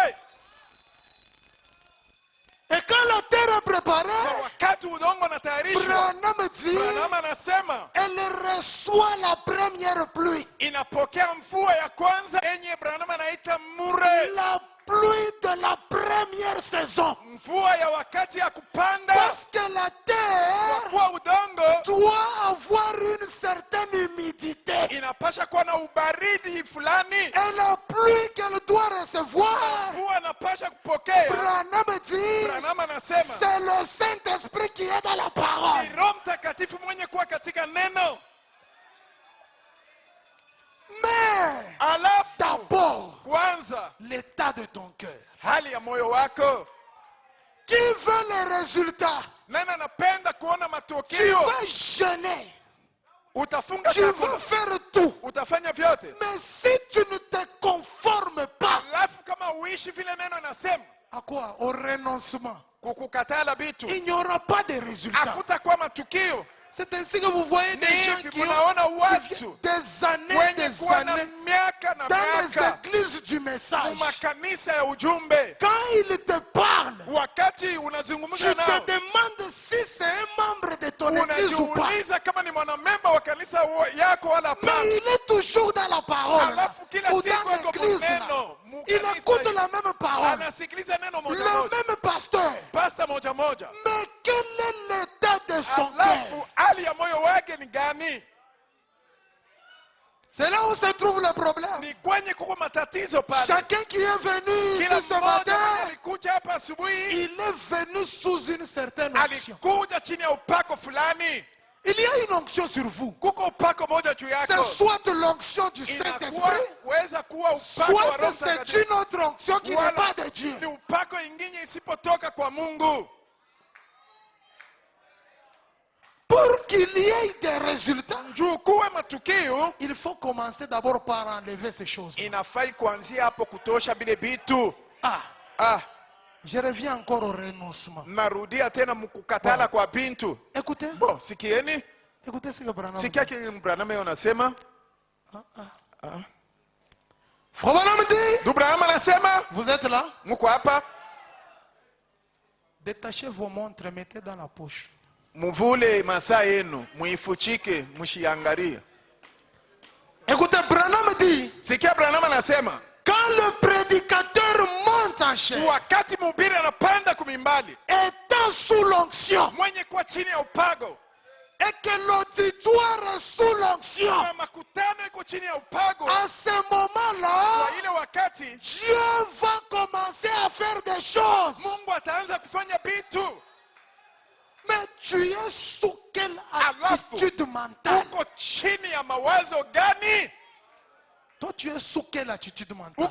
Et quand la terre est Na préparée, wakati udongo unatayarishwa, Branham dit, Branham anasema elle reçoit la première pluie. inapokea mvua ya kwanza yenye Branham anaita mure, La pluie de la première saison. mvua ya wakati ya kupanda. Parce que la terre Kwa udongo doit avoir une certaine humidité. inapasha kuwa na ubaridi fulani. Et la pluie qu'elle doit recevoir, Mvua anapasha kupokea. Branham dit, Branham anasema c'est le Saint-Esprit qui est dans la parole. ni Roho Mtakatifu mwenye kuwa katika neno. Mais Alafu d'abord, kwanza l'état de ton cœur. hali ya moyo wako. Qui veut les résultats? Nani anapenda kuona Tu matokeo? vas jeûner. Utafunga Tu vas chakula, faire tout. utafanya vyote. Mais si tu ne te conformes pas, Alafu kama uishi vile neno inasema, à quoi? Au renoncement. kukukatala vitu, Il n'y aura pas de résultats. hakutakuwa matukio. C'est ainsi que vous voyez des gens qui ont des années, dans les églises du message. Quand ils te parlent, tu te demandes si c'est un membre de ton église ou pas. Mais il est toujours dans la parole, ou dans l'église. Il écoute la même parole, le même pasteur. Mais quel est l'état de son cœur? C'est là où se trouve le problème. Chacun qui est venu ici ce matin, il est venu sous une certaine onction. Il y a une onction sur vous. C'est soit l'onction du Saint-Esprit, soit c'est une autre onction qui n'est pas de Dieu. Pour qu'il y ait des résultats, il faut commencer d'abord par enlever ces choses. Je reviens encore au renoncement. Écoutez. Bon, sikieni. Écoutez ce que Branham Sikia kile Branham anasema. Branham anasema. Vous êtes là? Mko hapa? Détachez vos montres, mettez dans la poche. Muvule masaa yenu, muifuchike, mushiangalia. Écoutez, Branham dit. Sikia Branham anasema. Quand le prédicateur monte en chair, étant sous l'onction, et que l'auditoire est sous l'onction, à ce moment-là, Dieu va commencer à faire des choses. Mais tu es sous quelle attitude mentale? Toi, tu es sous quelle attitude mentale?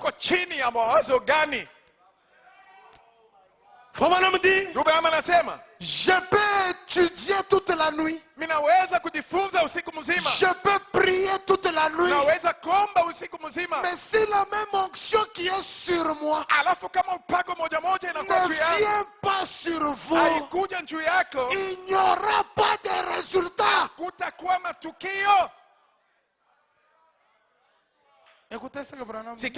Je peux étudier toute la nuit. Je peux prier toute la nuit. Mais si la même onction qui est sur moi ne vient pas sur vous, il n'y aura pas de résultat. Écoutez ce que Branham dit.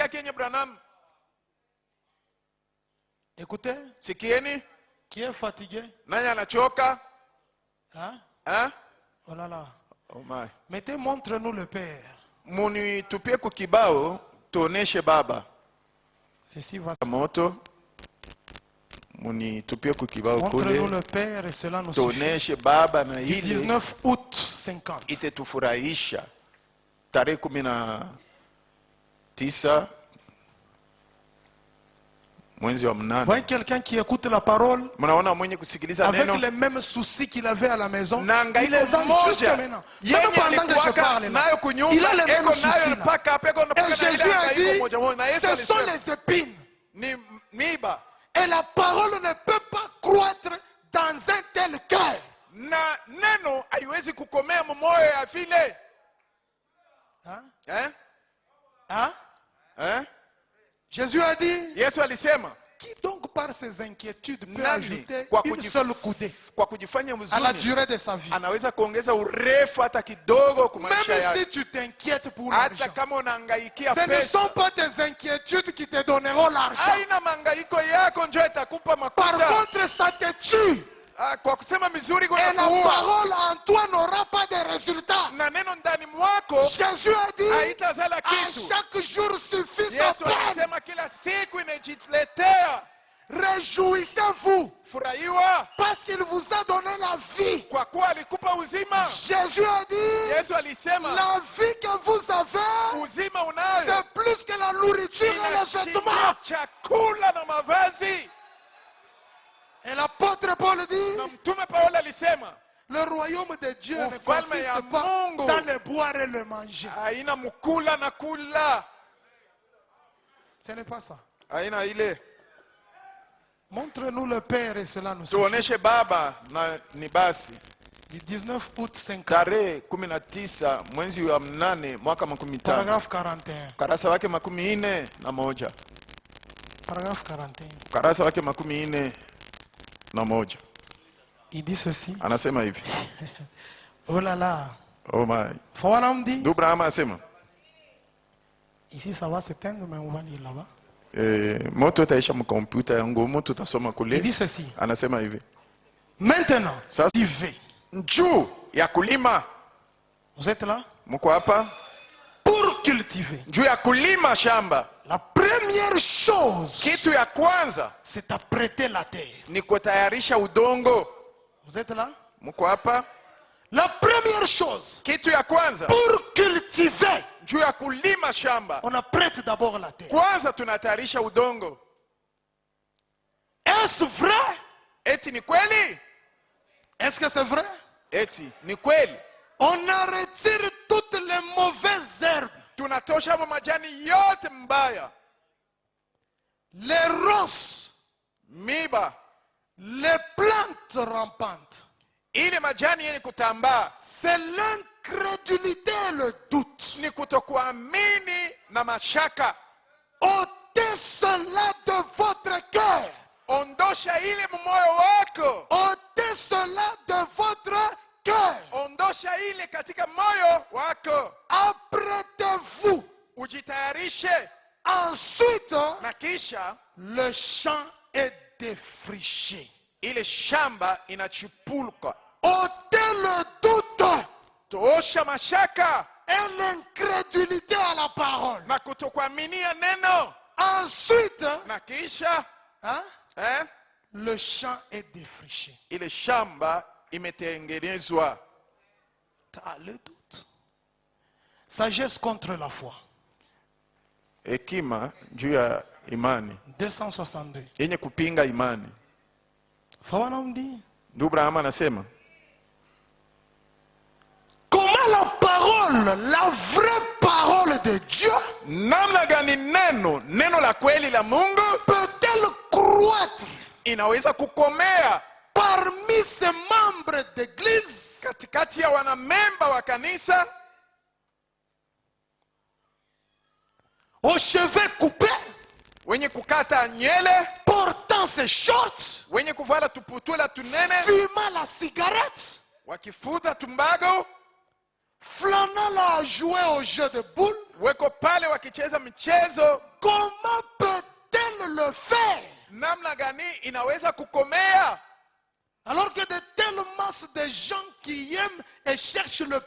Écoutez. Qui est fatigué? Hein? Oh là là. Oh my. Mettez, montre-nous le Père. Munitupie kukibao tuoneshe Baba. Ceci va. Moto. Munitupie kukibao kule. Montre-nous le Père et cela nous suffit. Tuoneshe Baba na hili. 19 août 50. Itetufurahisha. Tarehe 19 mwezi wa mnane. Voyez quelqu'un qui écoute la parole avec neno, les mêmes soucis qu'il avait à la maison. Il nangaiko les a jusqu'à maintenant. Même pendant que je parle là, il a les mêmes soucis là. Et Jésus a dit, ce sont les épines. Et la parole ne peut pas croître dans un tel cœur. Hein? Jésus a dit, qui donc par ses inquiétudes peut ajouter une seule coudée à la durée de sa vie? Même si tu t'inquiètes pour l'argent, ce ne sont pas tes inquiétudes qui te donneront l'argent. Par contre, ça te tue. Et la parole en toi n'aura pas de résultat. Jésus a dit, à chaque jour suffit sa peine. Réjouissez-vous parce qu'il vous a donné la vie. Jésus a dit, la vie que vous avez, c'est plus que la nourriture et les vêtements. Et l'apôtre Paul dit, le royaume de Dieu ne consiste pas dans le boire et le manger. Ce n'est pas ça. Montre-nous le Père et cela nous suffit. Tuoneshe Baba na ni basi. Du 19 août 50. Tarehe 19 mwezi wa mnane mwaka 15. Paragraphe 41. Karasa wake 41. Paragraphe 41. Karasa wake 41. Il dit ceci. Anasema hivi. Oh là là. Oh my. Voilà, on me dit. Ndugu Brahma asema Ici, ça va s'éteindre, mais on va lire là-bas. moto itaisha mkompyuta yangu, moto utasoma Il kule. dit ceci. Anasema hivi. Maintenant, Sasa cultivez. njuu ya kulima. Vous êtes là? Mko hapa? Pour cultiver. Njuu ya kulima shamba. La première chose, Kitu ya kwanza c'est apprêter la terre. ni kutayarisha udongo. Vous êtes là? Mko hapa? La première chose, Kitu ya kwanza pour cultiver, juu ya kulima shamba, on apprête d'abord la terre. kwanza tunatayarisha udongo. Est-ce vrai? Eti ni kweli? Est-ce que c'est vrai? Eti ni kweli? On en retire toutes les mauvaises herbes, Tunatosha majani yote mbaya, les ronces, miba, les plantes rampantes. ile majani yenye kutambaa. C'est l'incrédulité et le doute. Ni kutokuamini na mashaka. Ôtez cela de votre cœur. Ondosha ile moyo wako, Ôtez cela de votre cœur. ondosha ile katika moyo wako. Apprêtez-vous. Ujitayarishe, Ensuite, na kisha le champ est défriché. ile shamba inachipulka. Ôtez le doute Toosha mashaka et l'incrédulité à la parole. na kutokuaminia neno, Ensuite, na kisha hein, le champ est défriché. ile shamba imetengenezwa. Le doute. Sagesse contre la foi. Hekima juu ya imani 262. yenye kupinga imani. Fawana mdi. Ndugu Brahma anasema Comment la parole, la vraie parole de Dieu, namna gani neno la kweli la Mungu peut-elle croître inaweza kukomea parmi ses membres d'église, katikati ya wanamemba wa kanisa aux cheveux coupés, wenye kukata nywele, portant ses shorts, wenye kuvala tuputula tunene, fumant la cigarette, wakifuta tumbago, flânant la jouer au jeu de boules? weko pale wakicheza michezo. Comment peut-elle le faire Namna gani inaweza kukomea alors que de telles masses de gens qui aiment et cherchent le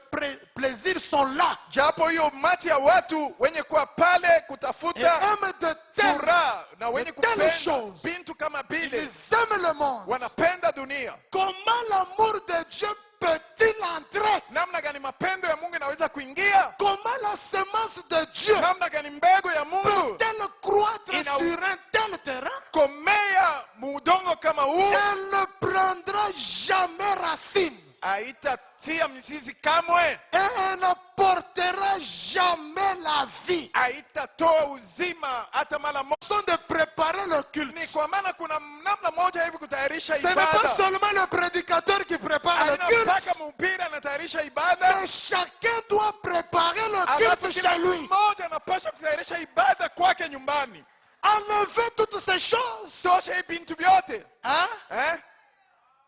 plaisir sont là japo hiyo umati ya watu wenye kuwa pale et kutafuta aiment de telles, furaha na wenye telles kupenda choses? bintu kama bile, Ils aiment le monde. wanapenda dunia. Comment l'amour de Dieu peut-il entrer? Namna gani mapendo ya Mungu inaweza kuingia? Comment la semence de Dieu Namna gani mbegu ya Mungu peut-elle croître Ina- sur un tel terrain? komea muudongo kama huu? Elle ne prendra jamais racine Haitatia mizizi kamwe, et elle ne portera jamais la vie. haitatoa uzima hata mara moja. Sont de préparer le culte. Ni kwa maana kuna namna moja hivi kutayarisha Ce n'est pas ibada. seulement le prédicateur qui prépare le Haina mpaka culte, mhubiri anatayarisha ibada, mais chacun doit préparer le alafu culte kila chez lui. mmoja anapaswa kutayarisha ibada kwake nyumbani. Enlever toutes ces choses. Tosha hii bintu vyote, Hein?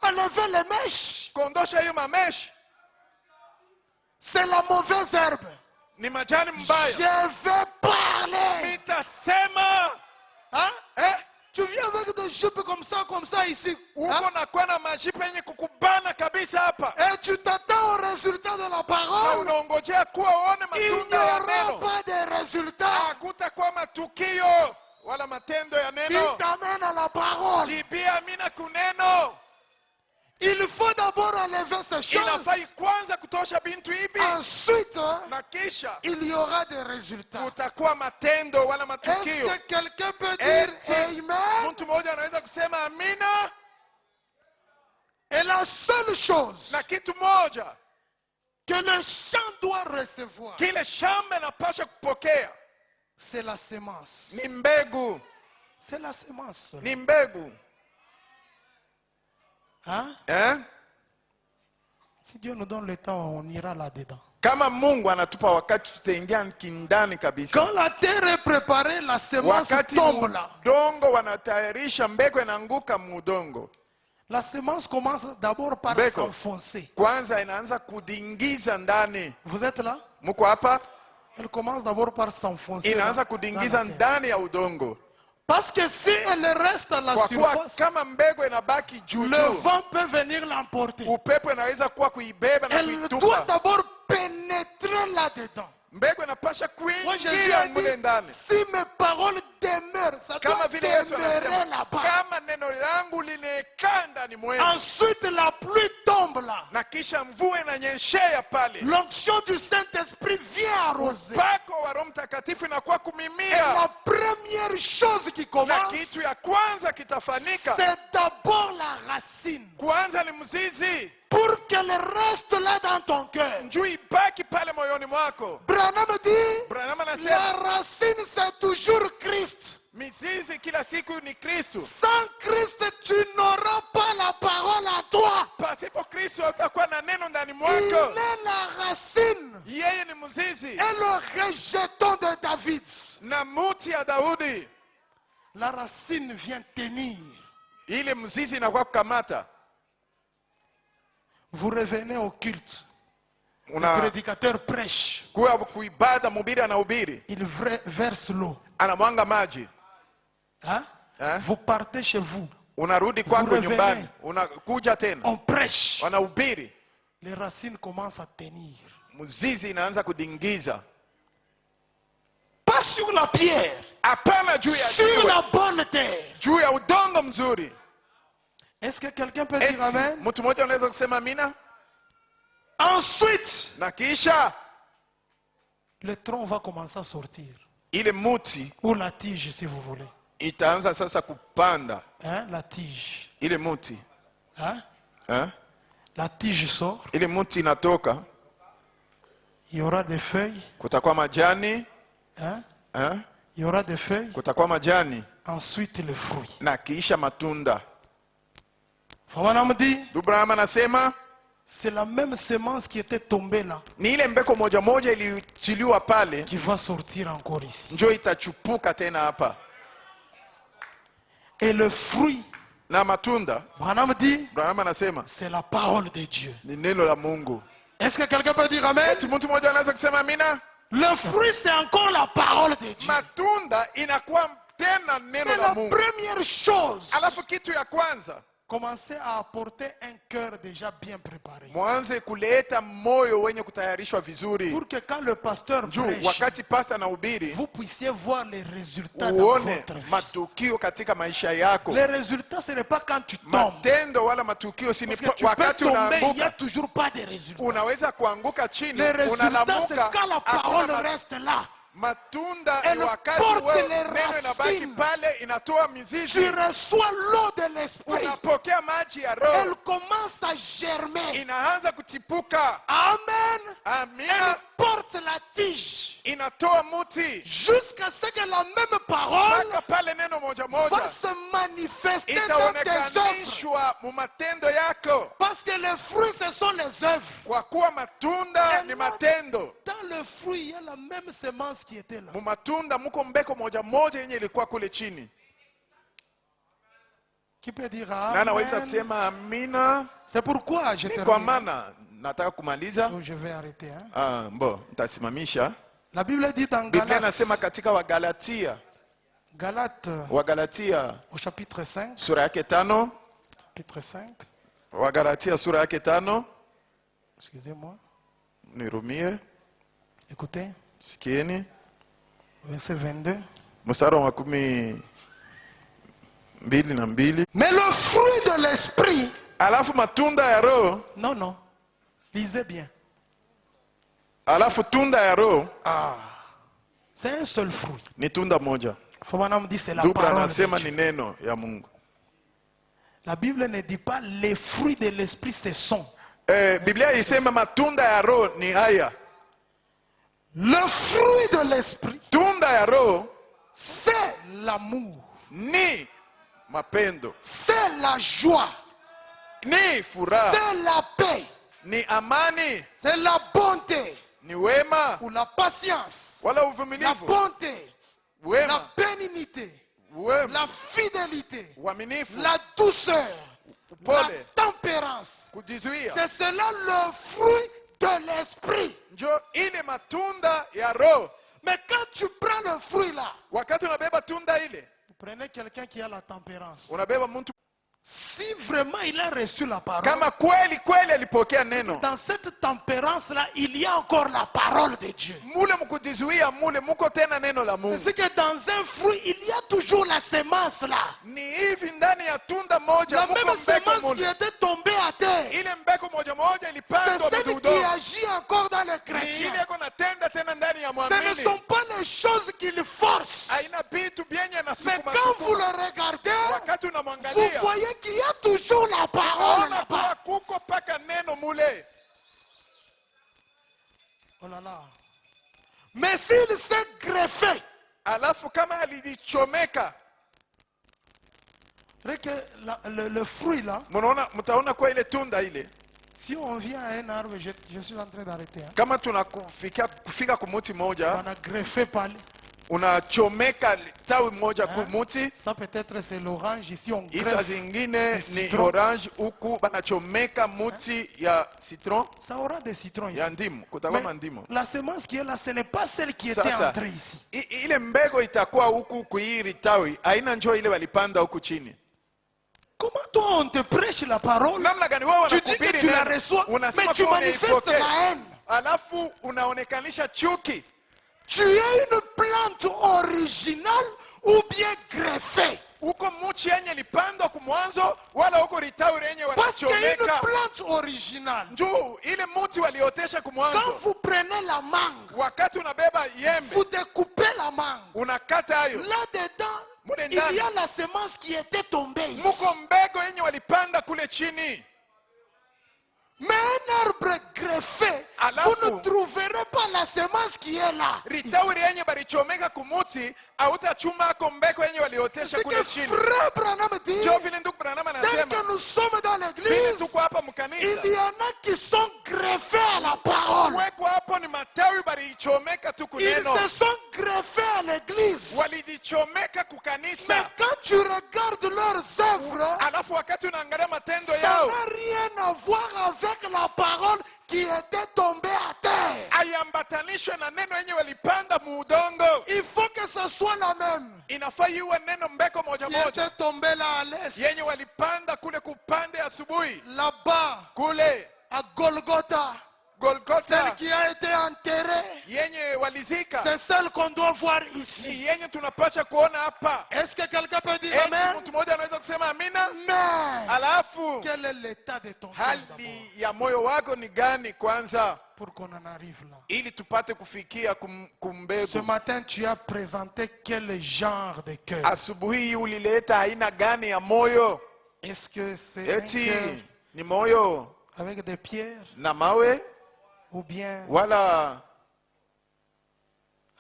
Enlever les mèches. kuondosha hiyo mameshi, C'est la mauvaise herbe. ni majani mbaya. Je vais parler. Nitasema Hein? Tu viens avec des jupes comme ça ici. uko nakuwa na majipa yenye kukubana kabisa hapa, Et tu t'attends au résultat de la na parole. unaongojea kuwa uone Il n'y matunda ya aura neno. pas de résultat. Hakutakuwa matukio wala matendo ya Il neno. t'amène à la parole. Jibia amina kuneno. Il faut d'abord enlever ces choses. Inafai kwanza kutosha bintu hivi, Ensuite, na kisha il y aura des résultats. kutakuwa matendo wala Est-ce matukio. que quelqu'un peut dire Eti Amen? mtu mmoja anaweza kusema amina? Et la seule chose Na kitu moja que le champ doit recevoir, kile shamba inapasha kupokea c'est la sémence. ni mbegu, C'est la sémence. ni mbegu. Hein? Si Dieu nous donne le temps, on ira là-dedans. Kama Mungu anatupa wakati, tutaingia kindani kabisa. Quand la terre est préparée, la sémence Wakati tombe là. udongo wanatayarisha, mbegu inaanguka muudongo. La semence commence d'abord par Mbeko. s'enfoncer. Kwanza inaanza kudingiza ndani. Vous êtes là? Mko hapa? Elle commence d'abord par s'enfoncer. Inaanza dans kudingiza la terre. ndani ya udongo. Parce que si elle reste à la Kwa kuwa surface, kama mbegu inabaki juu le juu, vent peut venir l'emporter. upepo inaweza kuwa kuibeba na Elle doit kuitupa. d'abord pénétrer là-dedans. Mbegu inapasha Moi, Jésus kuingia a mule dit, ndani. si mes paroles demeurent, ça Kama doit vile Yesu demeurer anasema, là-bas. kama neno langu linekaa ndani mwenu, Ensuite, la pluie tombe là. na kisha mvua inanyeshea pale, L'onction du Saint-Esprit vient arroser. upako wa Roho Mtakatifu inakuwa Et kumimia, la première chose qui na commence, kitu ya kwanza kitafanyika. c'est d'abord la racine. Kwanza ni mzizi, Pour qu'elle reste là dans ton cœur. njuu ibaki pale moyoni mwako. Branham dit, Branham la anasema racine c'est toujours Christ. mizizi kila siku ni Kristo. Sans Christ, tu n'auras pas la parole à toi. Pasipo Kristo utakuwa na neno ndani Il mwako. est la racine Yeye ni mzizi et le rejeton de David. na muti ya Daudi. La racine vient tenir. Ile mzizi inakuwa kukamata. Vous revenez au culte. Le Una prédicateur prêche. kuwa kuibada, mhubiri anahubiri, Il verse l'eau. anamwanga maji. Hein? Hein? Vous partez chez vous. Unarudi kwako revenez. nyumbani, unakuja tena, On prêche. wanahubiri, Les racines commencent à tenir. mzizi inaanza kudingiza. Pas sur la pierre. Hapana juu ya Sur jiwe, la bonne terre. juu ya udongo mzuri. Est-ce que quelqu'un peut dire Eti, amen? mtu mmoja anaweza kusema amina? Ensuite, Na kisha le tronc va commencer à sortir. ile muti Ou la tige, si vous voulez. itaanza sasa kupanda. Hein? La tige. Ile muti Hein? La tige sort. ile muti inatoka, Il y aura des feuilles. kutakuwa majani Hein? eh? Il y aura des feuilles. Kutakuwa majani Ensuite, le fruit. na kisha matunda. Famanam dit, Abraham anasema c'est la même semence qui était tombée là ni ile mbeko moja moja ilichiliwa pale qui va sortir encore ici. njo itachupuka tena hapa, Et le fruit, na matunda. Branham dit, Abraham anasema c'est la parole de Dieu. ni neno la Mungu. Est-ce que quelqu'un peut dire amen? Eti mtu mmoja anaweza kusema amina? Le fruit, c'est encore la parole de Dieu. Matunda inakuwa tena neno Mais la la Mungu. première chose, Alafu kitu ya kwanza, commencez à apporter un cœur déjà bien préparé. mwanze kuleta moyo wenye kutayarishwa vizuri, Pour que quand le pasteur juu prêche, wakati pasta anahubiri vous puissiez voir les résultats dans uone votre vie. matukio katika maisha yako. Les résultats, ce n'est pas quand tu tombes. Matendo wala matukio si ni Parce que tu peux wakati tomber, il n'y a unaanguka. toujours pas de résultats. Unaweza kuanguka chini, Les résultats, c'est unalamuka, quand la hakuna parole reste là. matunda. Elle Ni wakati porte wewe les neno inabaki racines. pale, inatoa Tu mizizi, reçois l'eau de l'esprit. unapokea maji ya Elle Roho, commence à germer. inaanza kuchipuka. Amen. Elle Amina, porte la tige. inatoa muti Jusqu'à ce que la même parole mpaka pale neno moja va moja se manifester dans tes œuvres. itaonekanishwa mu matendo yako, Parce que les fruits, ce sont les œuvres. kwa kuwa matunda Et ni non- matendo. Dans le fruit, il y a la même semence qui était là. Mu matunda muko mbeko moja moja yenye ilikuwa kule chini. Qui peut dire Na naweza amen? kusema amina. C'est pourquoi je Ni kwa termine. maana nataka kumaliza. Donc, je vais arrêter. Hein. Nitasimamisha. La Bible dit dans Biblia Galates, inasema katika Wagalatia, Wagalatia au chapitre 5, sura yake 5, chapitre 5, Wagalatia sura yake 5, excusez-moi, nirumie, écoutez, sikieni, verset 22. mstari wa 12. Mais le fruit de l'esprit, Alafu matunda ya Roho, non, non, lisez bien. alafu tunda ya Roho C'est un seul fruit. ni tunda moja. Fabanam dit c'est la Dubra parole de anasema Dieu. ni neno ya Mungu. La Bible ne dit pas les fruits de l'esprit ce sont. Biblia isema matunda ya Roho ni haya. Le fruit de l'esprit, Tunda ya Roho c'est l'amour, ni mapendo, c'est la joie, ni furaha, c'est la paix, ni amani, c'est la bonté, ni wema ou la patience, wala la uvumilivu, bonté, la wema, bénignité, wema, la fidélité, uaminifu, la douceur, upole, tempérance. kujizuia, C'est cela le fruit de l'esprit. njo ile matunda ya roho. Mais quand tu prends le fruit là, Wakati unabeba tunda ile, vous prenez quelqu'un qui a la tempérance. unabeba mtu Si vraiment il a reçu la parole, kama kweli kweli alipokea neno, dans cette tempérance là, il y a encore la parole de Dieu. mule mkujizuia mule muko tena neno la Mungu. C'est que dans un fruit, il y a toujours la semence là. Ni hivi ndani ya tunda moja La muko même mbeko semence qui mule. était tombée à terre. Ile mbeko moja moja C'est ilipandwa celle qui mududongo. agit encore dans les Ni chrétiens. ile kona tenda tena ndani ya Ce ne mwamini. sont pas les choses qu'il force. Haina vitu vyenye na Mais sukuma quand vous sukuma. le regardez, Wakati vous unamwangalia, voyez qu'il y a toujours la parole ona là-bas. kuwa kuko paka neno mule. Oh là là. Mais s'il s'est greffé, Alafu kama alijichomeka, regardez que le fruit là, mtaona kwa ile tunda ile. si on vient à un arbre, je suis en train d'arrêter. Hein. Kama kufika kumuti moja, On a greffé par unachomeka tawi moja kumuti. ça peut-être c'est l'orange, ici on Isa greffe. zingine ni citron. orange, huku banachomeka muti ya citron, Ça aura des citrons ici. ya ndimu, Mais kutakuwa ndimu. la semence qui est là, ce n'est pas celle qui était Sasa entrée ici. ile mbego itakuwa huku kuiri tawi, haina njoo ile walipanda huku chini. Comment toi on te prêche la parole, Namna gani wewe tu dis que unakubiri tu la neno, reçois, unasema mais tu kwa manifestes unaipokea, la haine. alafu unaonekanisha chuki. Tu es une plante originale ou bien greffée. Uko muchi yenye lipandwa kumwanzo, wala uko ritawi yenye Parce qu'une wanachomeka. plante originale, Njoo ile muti waliotesha quand kumwanzo, vous prenez la mangue, wakati unabeba yembe vous découpez la mangue. unakata hayo, Là-dedans, mule il y a ndani la semence qui était tombée ici. muko mbego yenye walipanda kule chini. Mais un arbre greffé, Alafu, vous ne trouverez pas la semence qui est là. ritawi yenye balichomeka kumuti, hautachuma ako mbeko yenye waliotesha C'est kule que chini. frère Branham dit, Njoo vile ndugu Branham tel anasema, que nous sommes dans vile l'église, tuko hapa il mkanisa, y en a qui sont greffés à la parole. weko hapo ni matawi balichomeka tu Ils kuneno, se sont greffés à l'église. walijichomeka Mais kukanisa. quand tu regardes leurs œuvres, Alafu wakati unaangalia matendo ça yao, n'a rien à voir avec la parole qui était tombée à terre. haiambatanishwe na neno yenye walipanda muudongo. Il faut que ce soit la même Inafaa iwe neno mbeko moja qui moja était tombée là à l'est, yenye walipanda kule kupande asubuhi là-bas kule à Golgotha, Golgotha, celle qui a été enterrée. yenye walizika, C'est celle qu'on doit voir ni ici. yenye tunapasha kuona hapa. Est-ce que quelqu'un peut dire Eti amen? mtu mmoja anaweza kusema amina? Mais Alafu quel est l'état de ton cœur d'abord hali ya moyo wako ni gani kwanza, pour qu'on en arrive là? ili tupate kufikia Ce kumbegu. matin, tu as présenté quel genre de cœur? Asubuhi hii ulileta aina gani ya moyo? Est-ce que c'est un Eti cœur ni moyo avec des pierres na mawe ou bien wala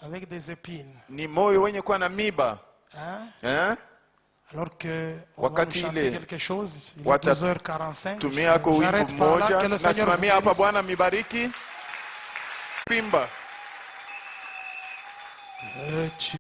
avec des épines? ni moyo wenye kuwa na miba Hein? Alors que on va nous Wakati chanter ile quelque chose, il est wata- 12h45. tumia ako wimbo J'arrête par là, mmoja. que le Seigneur vous Nasimamia hapa, bénisse. Bwana mibariki. Pimba. Tu